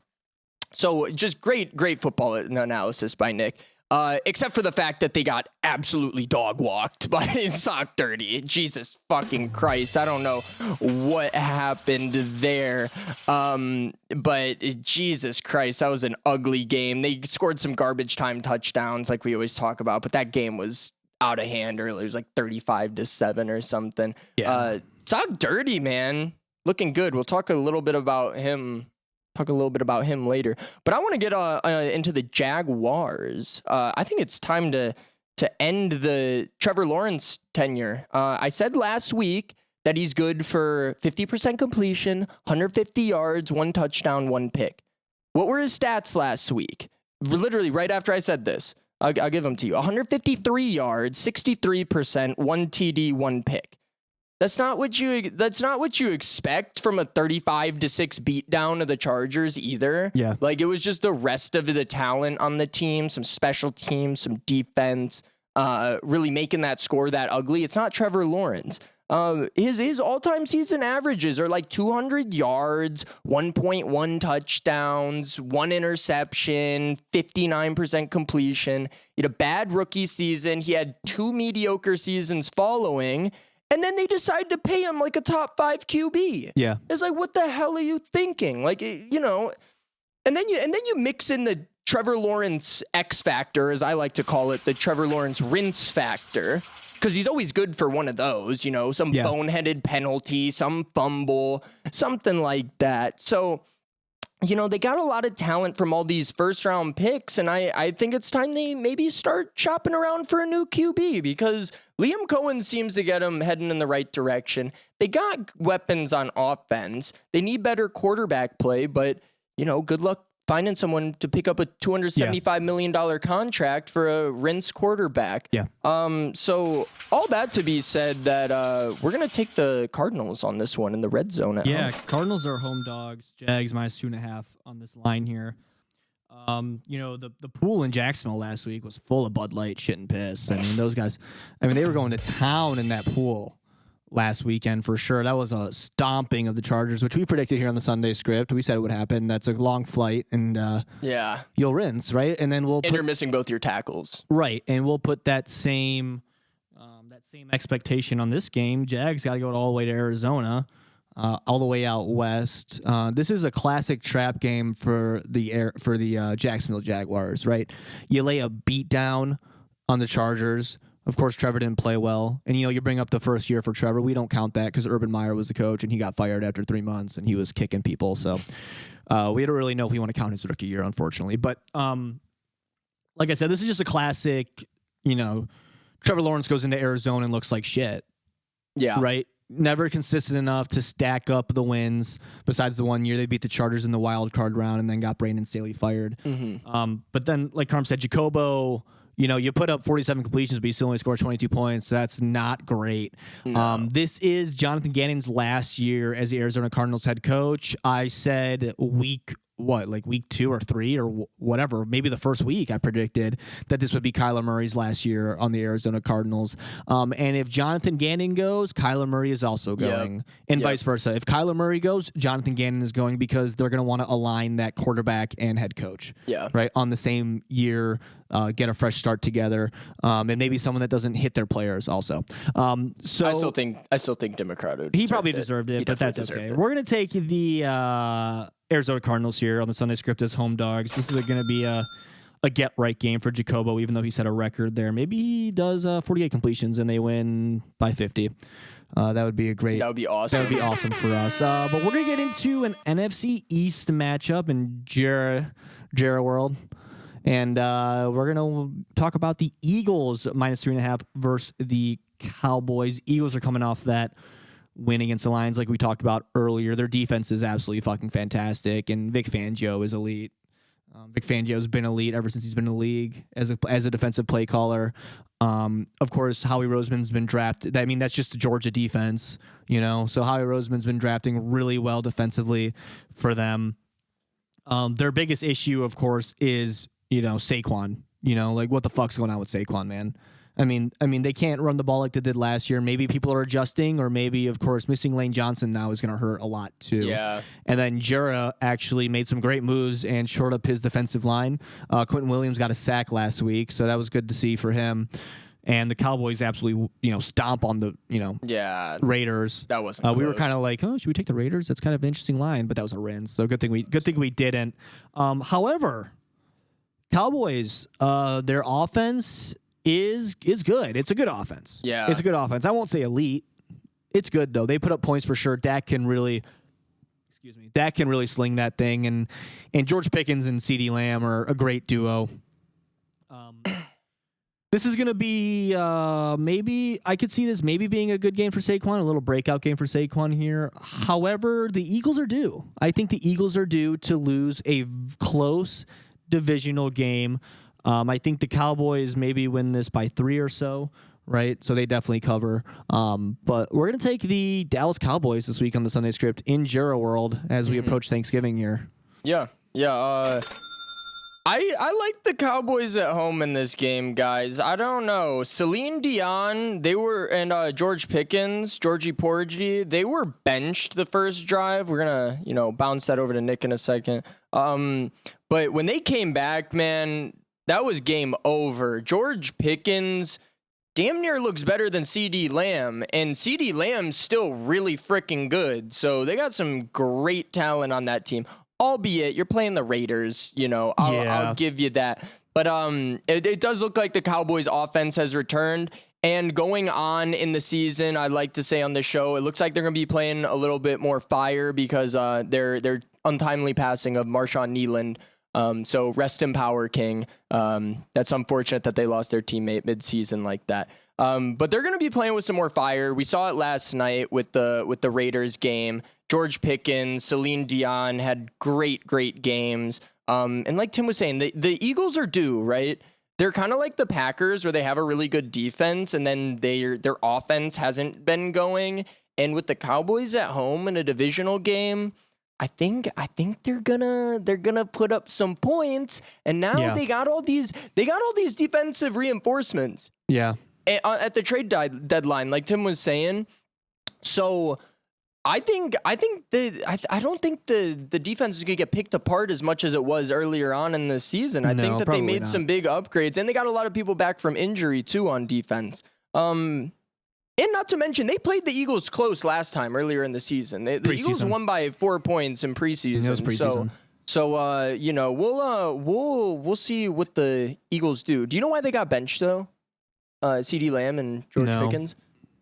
So just great football analysis by Nick. Except for the fact that they got absolutely dog walked by Sock Dirty. Jesus fucking Christ. I don't know what happened there. But Jesus Christ, that was an ugly game. They scored some garbage time touchdowns like we always talk about, but that game was out of hand earlier. It was like 35-7 or something. Yeah. Sock Dirty, man. Looking good. We'll talk a little bit about him later, but I want to get into the Jaguars. I think it's time to end the Trevor Lawrence tenure. I said last week that he's good for 50% completion, 150 yards, 1 touchdown, 1 pick. What were his stats last week? Literally right after I said this: I'll give them to you. 153 yards, 63%, 1 TD, 1 pick. That's not what you expect from a 35-6 beatdown of the Chargers either. Yeah. Like, it was just the rest of the talent on the team, some special teams, some defense, really making that score that ugly. It's not Trevor Lawrence. His all-time season averages are like 200 yards, 1.1 touchdowns, 1 interception, 59% completion. He had a bad rookie season. He had 2 mediocre seasons following. And then they decide to pay him like a top 5 QB. Yeah. It's like, what the hell are you thinking? Like, you know, and then you mix in the Trevor Lawrence X factor, as I like to call it, the Trevor Lawrence rinse factor, because he's always good for one of those, you know, some boneheaded penalty, some fumble, something like that. So, you know, they got a lot of talent from all these first-round picks, and I think it's time they maybe start shopping around for a new QB, because Liam Cohen seems to get them heading in the right direction. They got weapons on offense. They need better quarterback play, but, you know, good luck finding someone to pick up a $275 million contract for a rinse quarterback. Yeah. So all that to be said, that we're going to take the Cardinals on this one in the red zone. Yeah, Cardinals are home dogs. Jags -2.5 on this line here. You know, the pool in Jacksonville last week was full of Bud Light, shit, and piss. I mean, those guys, they were going to town in that pool last weekend for sure. That was a stomping of the Chargers, which we predicted here on the Sunday script. We said it would happen. That's a long flight, and you'll rinse, right? And then you're missing both your tackles, right? And we'll put that same expectation on this game. Jags got to go all the way to Arizona, all the way out west. This is a classic trap game for the Jacksonville Jaguars, right? You lay a beat down on the Chargers. Of course, Trevor didn't play well. And, you bring up the first year for Trevor. We don't count that because Urban Meyer was the coach, and he got fired after 3 months, and he was kicking people. So we don't really know if we want to count his rookie year, unfortunately. But like I said, this is just a classic, Trevor Lawrence goes into Arizona and looks like shit. Yeah. Right? Never consistent enough to stack up the wins. Besides the 1 year they beat the Chargers in the wild card round and then got Brandon Staley fired. Mm-hmm. But then, like Carm said, Jacobo... you put up 47 completions, but you still only scored 22 points. So that's not great. No. This is Jonathan Gannon's last year as the Arizona Cardinals head coach. I said week 2 or 3 or whatever, maybe the first week I predicted that this would be Kyler Murray's last year on the Arizona Cardinals. And if Jonathan Gannon goes, Kyler Murray is also going, and vice versa. If Kyler Murray goes, Jonathan Gannon is going, because they're going to want to align that quarterback and head coach, right, on the same year, get a fresh start together, and maybe someone that doesn't hit their players also. So I still think Democrat. He probably deserved it, but that's okay. We're going to take the Arizona Cardinals here on the Sunday script as home dogs. This is going to be a get-right game for Jacobo, even though he set a record there. Maybe he does 48 completions and they win by 50. That would be That would be awesome. That would be awesome for us. But we're going to get into an NFC East matchup in Jera World. And we're going to talk about the Eagles -3.5 versus the Cowboys. Eagles are coming off that win against the Lions like we talked about earlier. Their defense is absolutely fucking fantastic, and Vic Fangio is elite. Vic Fangio's been elite ever since he's been in the league as a defensive play caller. Of course, Howie Roseman's been drafted. I mean, that's just the Georgia defense, So Howie Roseman's been drafting really well defensively for them. Their biggest issue, of course, is Saquon. Like, what the fuck's going on with Saquon, man? I mean, they can't run the ball like they did last year. Maybe people are adjusting, or maybe, of course, missing Lane Johnson now is going to hurt a lot too. Yeah. And then Jura actually made some great moves and shored up his defensive line. Quentin Williams got a sack last week, so that was good to see for him. And the Cowboys absolutely, stomp on the, Raiders. That wasn't we were close. kind of like, oh, should we take the Raiders? That's kind of an interesting line, but that was a rinse. So good thing we didn't. However, Cowboys, their offense is good. It's a good offense. Yeah. It's a good offense. I won't say elite. It's good, though. They put up points for sure. Dak can really sling that thing. And George Pickens and CeeDee Lamb are a great duo. This is going to be maybe I could see this maybe being a good game for Saquon, a little breakout game for Saquon here. However, the Eagles are due. I think the Eagles are due to lose a close divisional game. I think the Cowboys maybe win this by 3 or so, right? So they definitely cover. But we're going to take the Dallas Cowboys this week on the Sunday Script in Jura World as we approach Thanksgiving here. Yeah. I like the Cowboys at home in this game, guys. I don't know. Celine Dion, and Georgie Porgy, they were benched the first drive. We're gonna, bounce that over to Nick in a second. But when they came back, man, that was game over. George Pickens damn near looks better than CD Lamb, and CD Lamb's still really freaking good. So they got some great talent on that team. Albeit you're playing the Raiders, I'll give you that. But it does look like the Cowboys offense has returned. And going on in the season, I'd like to say on the show, it looks like they're going to be playing a little bit more fire because their untimely passing of Marshawn Kneeland. So rest in power, King. That's unfortunate that they lost their teammate midseason like that. But they're going to be playing with some more fire. We saw it last night with the Raiders game. George Pickens, Celine Dion had great games. And like Tim was saying, the Eagles are due, right? They're kind of like the Packers where they have a really good defense and then their offense hasn't been going. And with the Cowboys at home in a divisional game, I think they're gonna put up some points. And now they got all these defensive reinforcements. Yeah. At the trade deadline, like Tim was saying. So I don't think the defense is going to get picked apart as much as it was earlier on in the season. I think that they made some big upgrades, and they got a lot of people back from injury too on defense. And not to mention, they played the Eagles close last time earlier in the season. The Eagles won by 4 points in preseason. It was preseason. So we'll see what the Eagles do. Do you know why they got benched though? CD Lamb and George Pickens.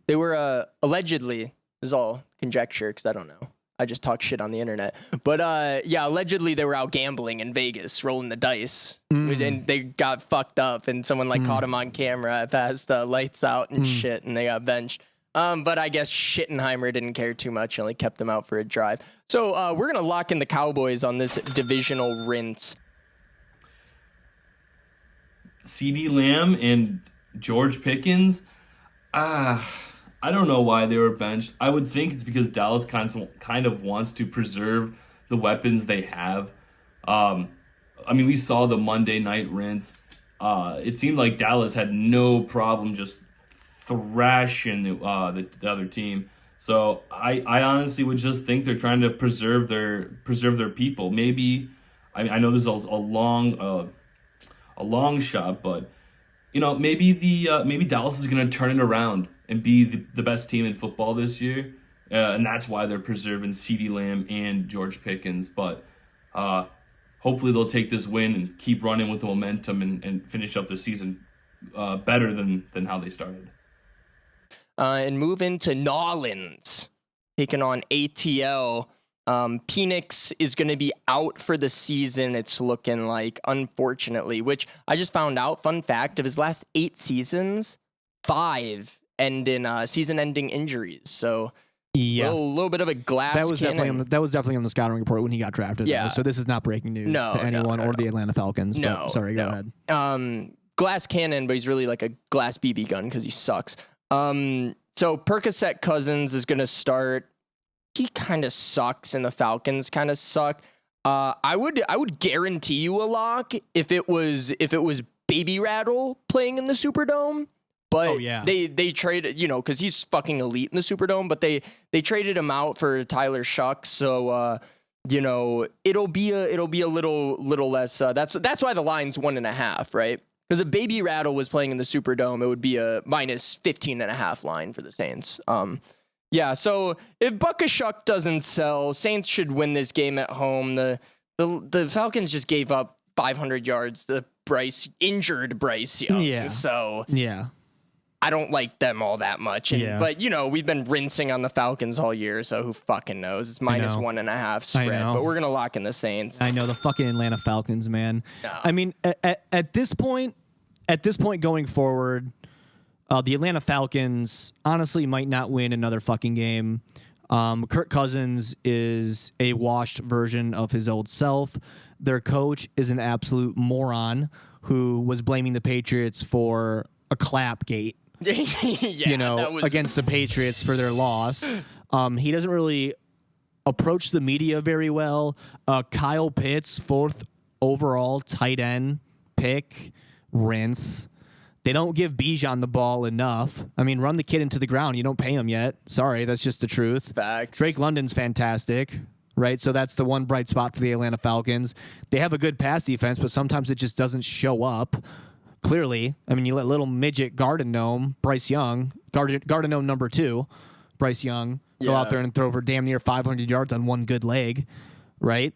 They were allegedly. This is all conjecture because I don't know. I just talk shit on the internet. But allegedly they were out gambling in Vegas, rolling the dice, and they got fucked up, and someone caught them on camera past lights out and shit, and they got benched. But I guess Schittenheimer didn't care too much, only kept them out for a drive. So we're gonna lock in the Cowboys on this divisional rinse. CD Lamb and George Pickens. I don't know why they were benched. I would think it's because Dallas kind of wants to preserve the weapons they have. We saw the Monday night rinse. It seemed like Dallas had no problem just thrashing the other team. So I honestly would just think they're trying to preserve their people. Maybe I know this is a long shot, but maybe Dallas is going to turn it around and be the best team in football this year. And that's why they're preserving CeeDee Lamb and George Pickens. But hopefully they'll take this win and keep running with the momentum and finish up the season better than how they started. And move into Nolans, taking on ATL. Penix is going to be out for the season, it's looking like, unfortunately, which I just found out, fun fact, of his last 8 seasons, 5 end in season-ending injuries. So a little bit of a glass cannon. That was definitely on the scouting report when he got drafted. Yeah. Though, so this is not breaking news to anyone or the Atlanta Falcons. No. Sorry, go ahead. Glass cannon, but he's really like a glass BB gun because he sucks. So Percocet Cousins is going to start. He kind of sucks, and the Falcons kind of suck. I would guarantee you a lock if it was Baby Rattle playing in the Superdome. But they traded, because he's fucking elite in the Superdome. But they traded him out for Tyler Shuck, so it'll be a little less. That's why the line's 1.5, right? Because if Baby Rattle was playing in the Superdome, it would be a minus 15.5 line for the Saints. So if Buckashuck doesn't sell, Saints should win this game at home. The Falcons just gave up 500 yards to injured Bryce Young. Yeah. So I don't like them all that much. But we've been rinsing on the Falcons all year, so who fucking knows? It's minus 1.5 spread. But we're gonna lock in the Saints. I know the fucking Atlanta Falcons, man. No. I mean, at this point going forward, the Atlanta Falcons honestly might not win another fucking game. Kirk Cousins is a washed version of his old self. Their coach is an absolute moron who was blaming the Patriots for a clap gate, Yeah, against the Patriots for their loss. He doesn't really approach the media very well. Kyle Pitts, 4th overall tight end pick, rinse. They don't give Bijan the ball enough. I mean, run the kid into the ground. You don't pay him yet. Sorry, that's just the truth. Facts. Drake London's fantastic, right? So that's the one bright spot for the Atlanta Falcons. They have a good pass defense, but sometimes it just doesn't show up. Clearly, I mean, you let little midget Garden Gnome, Bryce Young, Garden Gnome number 2, Bryce Young, go out there and throw for damn near 500 yards on one good leg, right?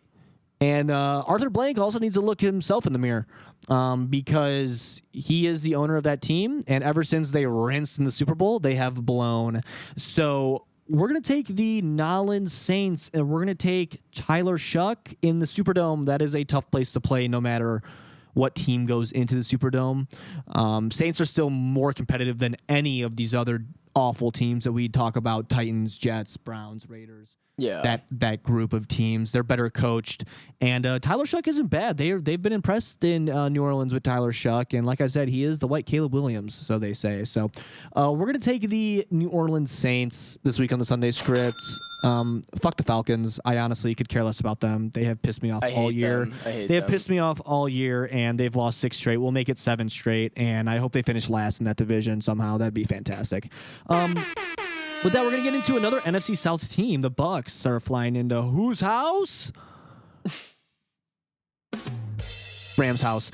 And Arthur Blank also needs to look himself in the mirror because he is the owner of that team. And ever since they rinsed in the Super Bowl, they have blown. So we're going to take the Nolans Saints and we're going to take Tyler Shuck in the Superdome. That is a tough place to play no matter what team goes into the Superdome. Saints are still more competitive than any of these other awful teams that we talk about: Titans, Jets, Browns, Raiders. Yeah, that group of teams. They're better coached, and Tyler Shuck isn't bad. They've been impressed in New Orleans with Tyler Shuck, and like I said, he is the white Caleb Williams, so they say. So we're gonna take the New Orleans Saints this week on the Sunday script. Fuck the Falcons. I honestly could care less about them. They have pissed me off all year. They have pissed me off all year, and they've lost 6 straight. We'll make it 7 straight, and I hope they finish last in that division somehow. That'd be fantastic. With that, we're going to get into another NFC South team. The Bucks are flying into whose house? Rams' house.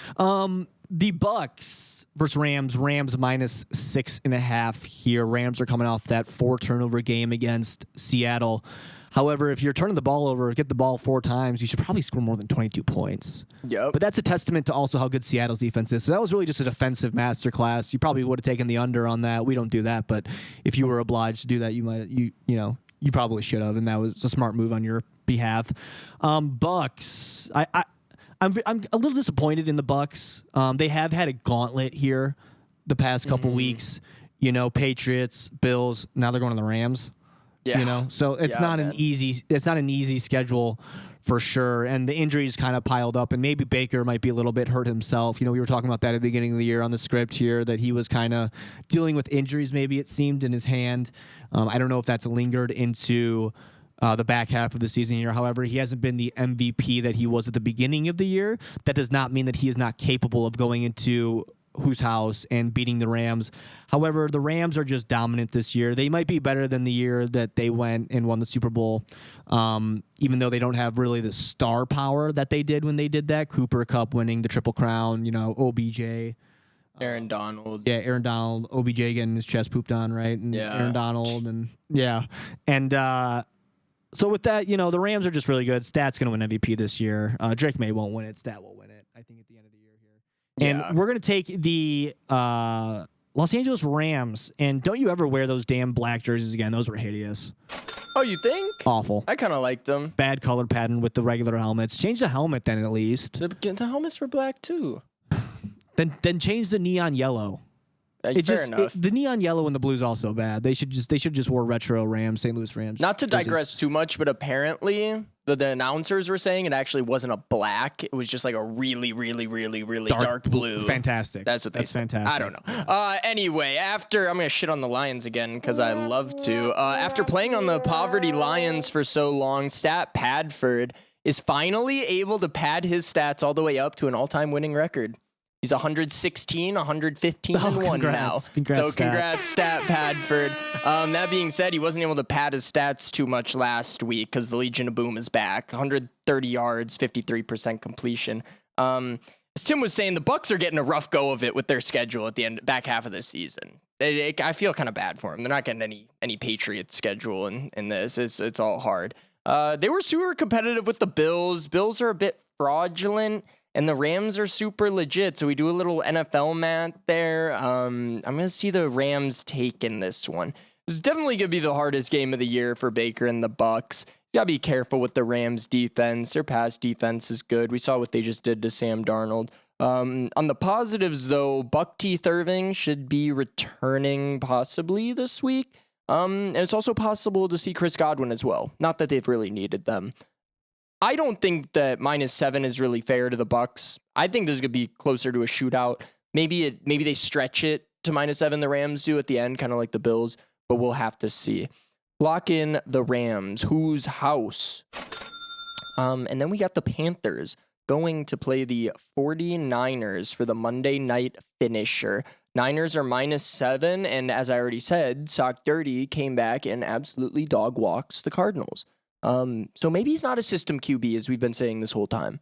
The Bucks versus Rams. Rams minus 6.5 here. Rams are coming off that 4 turnover game against Seattle. However, if you're turning the ball over, get the ball 4 times, you should probably score more than 22 points. Yep. But that's a testament to also how good Seattle's defense is. So that was really just a defensive masterclass. You probably would have taken the under on that. We don't do that, but if you were obliged to do that, you probably should have, and that was a smart move on your behalf. Bucks. I'm a little disappointed in the Bucks. They have had a gauntlet here the past couple weeks. Patriots, Bills. Now they're going to the Rams. Yeah. So it's not an easy schedule for sure. And the injuries kind of piled up, and maybe Baker might be a little bit hurt himself. We were talking about that at the beginning of the year on the script here, that he was kind of dealing with injuries, maybe it seemed, in his hand. I don't know if that's lingered into the back half of the season here. However, he hasn't been the MVP that he was at the beginning of the year. That does not mean that he is not capable of going into whose house and beating the Rams. However, the Rams are just dominant this year. They might be better than the year that they went and won the Super Bowl, even though they don't have really the star power that they did when they did that. Cooper Kupp winning the Triple Crown, OBJ. Aaron Donald. Yeah, Aaron Donald. OBJ getting his chest pooped on, right? And Aaron Donald. And so with that, the Rams are just really good. Stat's going to win MVP this year. Drake May won't win it. Stat will win it, I think, at the end of the year here. And we're going to take the Los Angeles Rams. And don't you ever wear those damn black jerseys again. Those were hideous. Oh, you think? Awful. I kind of liked them. Bad color pattern with the regular helmets. Change the helmet then at least. The helmets were black too. Then change the neon yellow. Fair enough. The neon yellow and the blue is also bad. They should just wear retro Rams, St. Louis Rams. Not to digress too much, but apparently the announcers were saying it actually wasn't a black. It was just like a really, really, really, really dark blue. Fantastic. That's what they said. Fantastic. I don't know. Anyway, I'm going to shit on the Lions again because I love to. After playing on the poverty Lions for so long, Stat Padford is finally able to pad his stats all the way up to an all-time winning record. He's 116, 115, and 1 now. Congrats, Stat Padford. That being said, he wasn't able to pad his stats too much last week because the Legion of Boom is back. 130 yards, 53% completion. As Tim was saying, the Bucs are getting a rough go of it with their schedule at the back half of this season. I feel kind of bad for them. They're not getting any Patriots schedule in this. It's all hard. They were super competitive with the Bills. Bills are a bit fraudulent. And the Rams are super legit, so we do a little NFL math there. I'm going to see the Rams taking this one. This is definitely going to be the hardest game of the year for Baker and the Bucs. Got to be careful with the Rams defense. Their pass defense is good. We saw what they just did to Sam Darnold. On the positives, though, Buck Teeth Irving should be returning possibly this week. And it's also possible to see Chris Godwin as well. Not that they've really needed them. I don't think that -7 is really fair to the Bucks. I think this is going to be closer to a shootout. Maybe they stretch it to -7. The Rams do at the end, kind of like the Bills, but we'll have to see. Lock in the Rams. Whose house? And then we got the Panthers going to play the 49ers for the Monday night finisher. Niners are -7, and as I already said, Sock Dirty came back and absolutely dog walks the Cardinals. So maybe he's not a system QB, as we've been saying this whole time.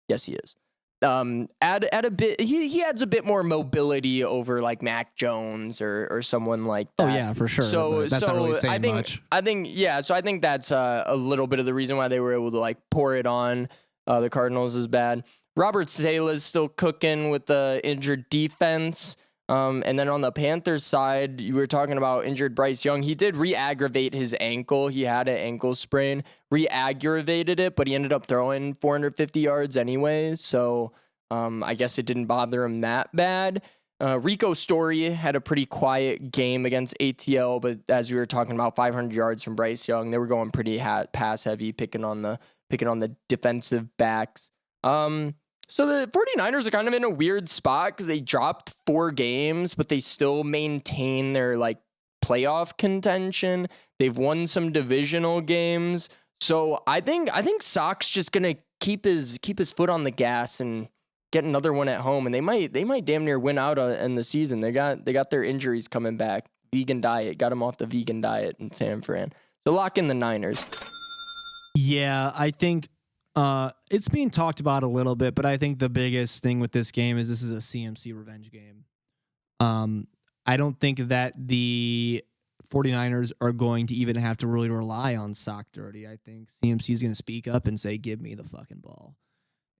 Yes, he is. Add a bit. He adds a bit more mobility over like Mac Jones or someone like that. Oh yeah, for sure. So that's not really saying I think, much. I think yeah. So I think that's a little bit of the reason why they were able to like pour it on the Cardinals is bad. Robert Saleh is still cooking with the injured defense. And then on the Panthers side, you were talking about injured Bryce Young. He did re-aggravate his ankle. He had an ankle sprain, re-aggravated it, but he ended up throwing 450 yards anyway. So I guess it didn't bother him that bad. Rico Story had a pretty quiet game against ATL, but as we were talking about 500 yards from Bryce Young, they were going pretty pass heavy, picking on the defensive backs. So the 49ers are kind of in a weird spot because they dropped 4 games, but they still maintain their like playoff contention. They've won some divisional games. So I think Sock's just gonna keep his foot on the gas and get another one at home, and they might damn near win out in the season. They got their injuries coming back. Vegan diet got them off the vegan diet in San Fran. So lock in the Niners. Yeah, I think it's being talked about a little bit, but I think the biggest thing with this game is this is a CMC revenge game. I don't think that the 49ers are going to even have to really rely on Sock Dirty. I think CMC is going to speak up and say, give me the fucking ball.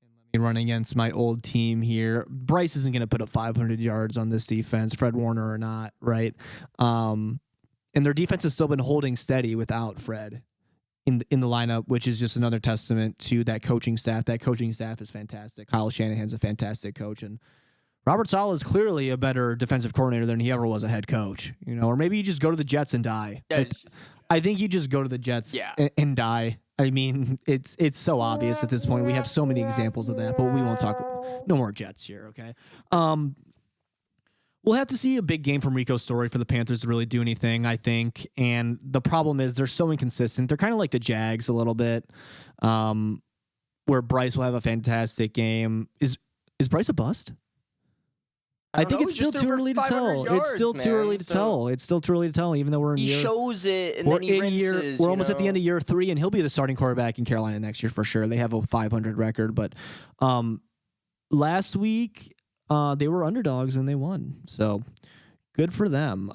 And let me run against my old team here. Bryce isn't going to put up 500 yards on this defense, Fred Warner or not, right? And their defense has still been holding steady without Fred in the lineup, which is just another testament to that coaching staff. That coaching staff is fantastic. Kyle Shanahan's a fantastic coach, and Robert Saleh is clearly a better defensive coordinator than he ever was a head coach. You know, or maybe you just go to the Jets and die. I think you just go to the Jets and die. I mean, it's so obvious at this point. We have so many examples of that, but we won't talk. No more Jets here, okay? We'll have to see a big game from Rico Story for the Panthers to really do anything, I think. And the problem is they're so inconsistent. They're kind of like the Jags a little bit, where Bryce will have a fantastic game. Is Bryce a bust? I think it's still too early to tell. It's still too early to tell. It's still too early to tell, even though we're in he year. shows it, and then he rinses. We're almost at the end of year 3, and he'll be the starting quarterback in Carolina next year for sure. They have a 500 record, but last week they were underdogs and they won. So good for them.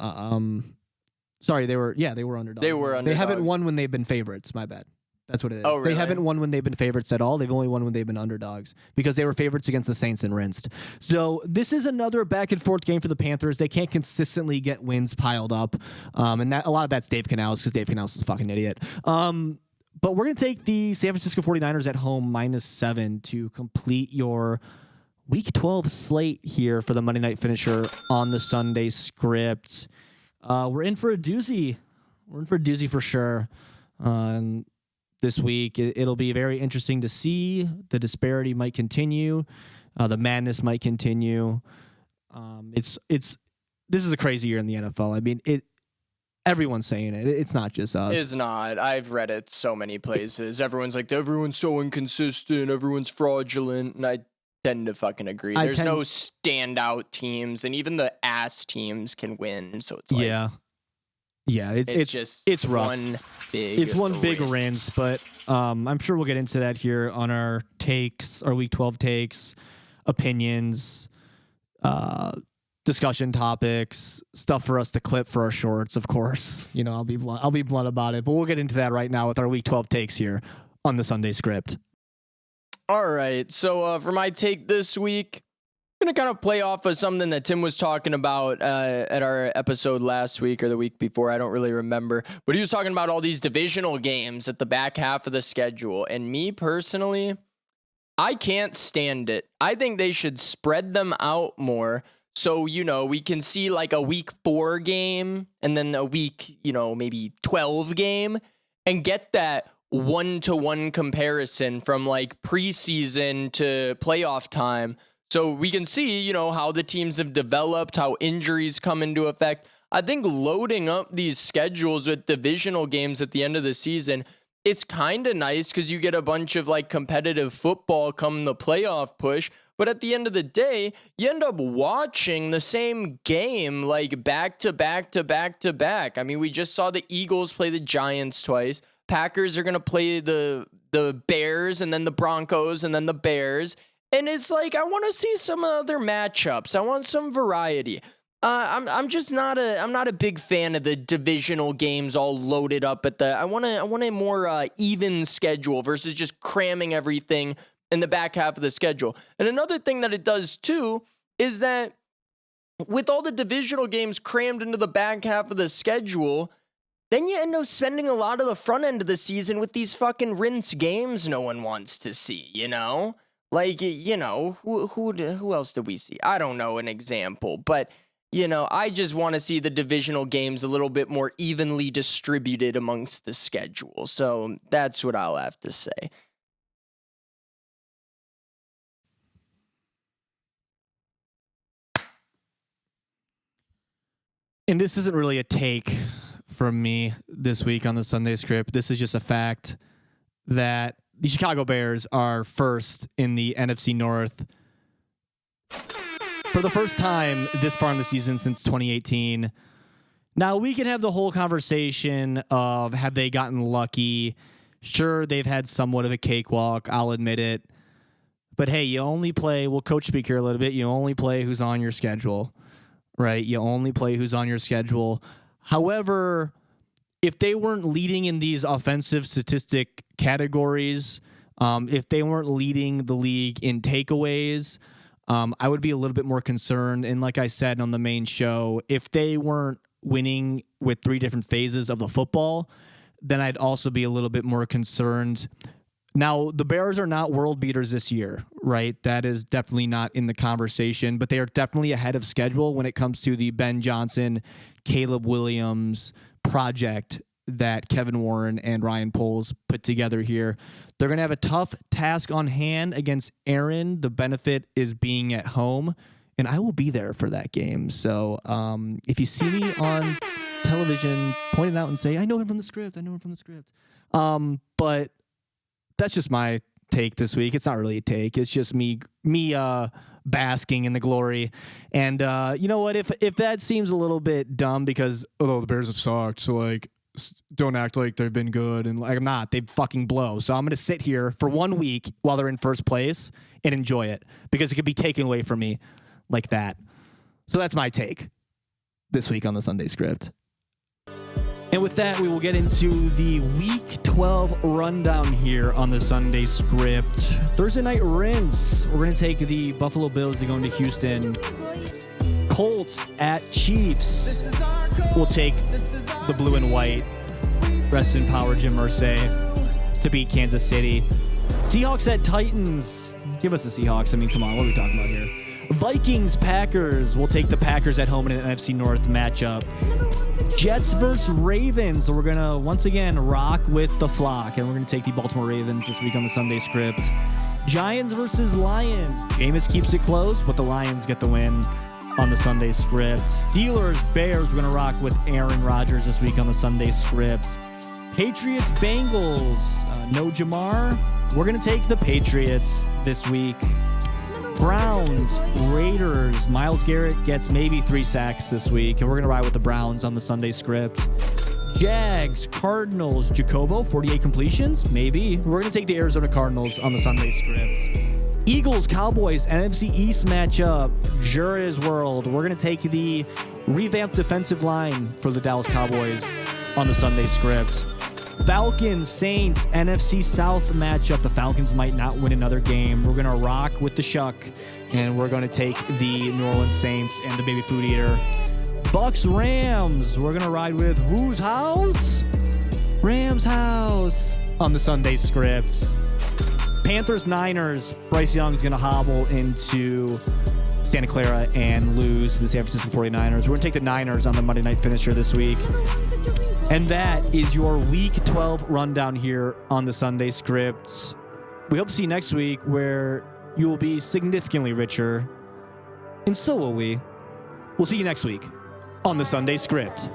Sorry, they were underdogs. They were underdogs. They haven't won when they've been favorites. My bad. That's what it is. Oh, really? They haven't won when they've been favorites at all. They've only won when they've been underdogs because they were favorites against the Saints and rinsed. So this is another back and forth game for the Panthers. They can't consistently get wins piled up. And that a lot of that's Dave Canales because Dave Canales is a fucking idiot. But we're going to take the San Francisco 49ers at home -7 to complete your Week 12 slate here for the Monday night finisher on the Sunday script. We're in for a doozy. We're in for a doozy for sure. This week, it'll be very interesting to see. The disparity might continue. The madness might continue. This is a crazy year in the NFL. I mean, everyone's saying it. It's not just us. It's not. I've read it so many places. Everyone's like, everyone's so inconsistent. Everyone's fraudulent. And I tend to fucking agree. There's no standout teams, and even the ass teams can win. So it's like, yeah, it's rough. One big rinse, but I'm sure we'll get into that here on our takes, our Week 12 takes, opinions, discussion topics, stuff for us to clip for our shorts, of course. You know, I'll be blunt about it, but we'll get into that right now with our Week 12 takes here on the Sunday script. All right, so for my take this week, I'm going to kind of play off of something that Tim was talking about at our episode last week or the week before. I don't really remember. But he was talking about all these divisional games at the back half of the schedule. And me personally, I can't stand it. I think they should spread them out more. So, you know, we can see like a week 4 game and then a week, maybe 12 game and get that one-to-one comparison from like preseason to playoff time. So we can see, you know, how the teams have developed, how injuries come into effect. I think loading up these schedules with divisional games at the end of the season, it's kind of nice because you get a bunch of like competitive football come the playoff push. But at the end of the day, you end up watching the same game like back to back to back to back. I mean, we just saw the Eagles play the Giants twice. Packers are going to play the Bears and then the Broncos and then the Bears. And it's like, I want to see some other matchups. I want some variety. I'm just not a big fan of the divisional games all loaded up at the. I want a more even schedule versus just cramming everything in the back half of the schedule. And another thing that it does too is that with all the divisional games crammed into the back half of the schedule, then you end up spending a lot of the front end of the season with these fucking rinse games no one wants to see, you know? Like, you know, who else did we see? I don't know an example, but, you know, I just want to see the divisional games a little bit more evenly distributed amongst the schedule. So that's what I'll have to say. And this isn't really a take from me this week on the Sunday script. This is just a fact that the Chicago Bears are first in the NFC North for the first time this far in the season since 2018. Now, we can have the whole conversation of have they gotten lucky? Sure, they've had somewhat of a cakewalk. I'll admit it. But hey, you only play, we'll coach speak here a little bit, you only play who's on your schedule, right? You only play who's on your schedule. However, if they weren't leading in these offensive statistic categories, if they weren't leading the league in takeaways, I would be a little bit more concerned. And like I said on the main show, if they weren't winning with 3 different phases of the football, then I'd also be a little bit more concerned. Now, the Bears are not world beaters this year, right? That is definitely not in the conversation, but they are definitely ahead of schedule when it comes to the Ben Johnson, Caleb Williams project that Kevin Warren and Ryan Poles put together here. They're going to have a tough task on hand against Aaron. The benefit is being at home, and I will be there for that game. So if you see me on television, point it out and say, I know him from the script. I know him from the script. But that's just my take this week. It's not really a take. It's just me basking in the glory. And you know what? If that seems a little bit dumb because, oh, the Bears have sucked, so like don't act like they've been good. And like I'm not. They fucking blow. So I'm going to sit here for 1 week while they're in first place and enjoy it because it could be taken away from me like that. So that's my take this week on the Sunday script. And with that, we will get into the Week 12 rundown here on the Sunday script. Thursday night rinse. We're going to take the Buffalo Bills to go into Houston. Colts at Chiefs. We'll take the blue and white. Rest in power, Jim Irsay, to beat Kansas City. Seahawks at Titans. Give us the Seahawks. I mean, come on. What are we talking about here? Vikings, Packers. We'll take the Packers at home in an NFC North matchup. Jets versus Ravens. So we're going to, once again, rock with the flock. And we're going to take the Baltimore Ravens this week on the Sunday script. Giants versus Lions. Jameis keeps it close, but the Lions get the win on the Sunday script. Steelers, Bears. We're going to rock with Aaron Rodgers this week on the Sunday script. Patriots, Bengals. No Jamar. We're going to take the Patriots this week. Browns, Raiders. Myles Garrett gets maybe 3 sacks this week, and we're going to ride with the Browns on the Sunday script. Jags, Cardinals, Jacobo, 48 completions, maybe. We're going to take the Arizona Cardinals on the Sunday script. Eagles, Cowboys, NFC East matchup, Jura's World. We're going to take the revamped defensive line for the Dallas Cowboys on the Sunday script. Falcons, Saints, NFC South matchup. The Falcons might not win another game. We're going to rock with the Shuck, and we're going to take the New Orleans Saints and the Baby Food Eater. Bucks, Rams. We're going to ride with whose house? Rams' house on the Sunday script. Panthers, Niners. Bryce Young's going to hobble into Santa Clara and lose to the San Francisco 49ers. We're going to take the Niners on the Monday night finisher this week. And that is your Week 12 rundown here on the Sunday Script. We hope to see you next week where you will be significantly richer. And so will we. We'll see you next week on the Sunday Script.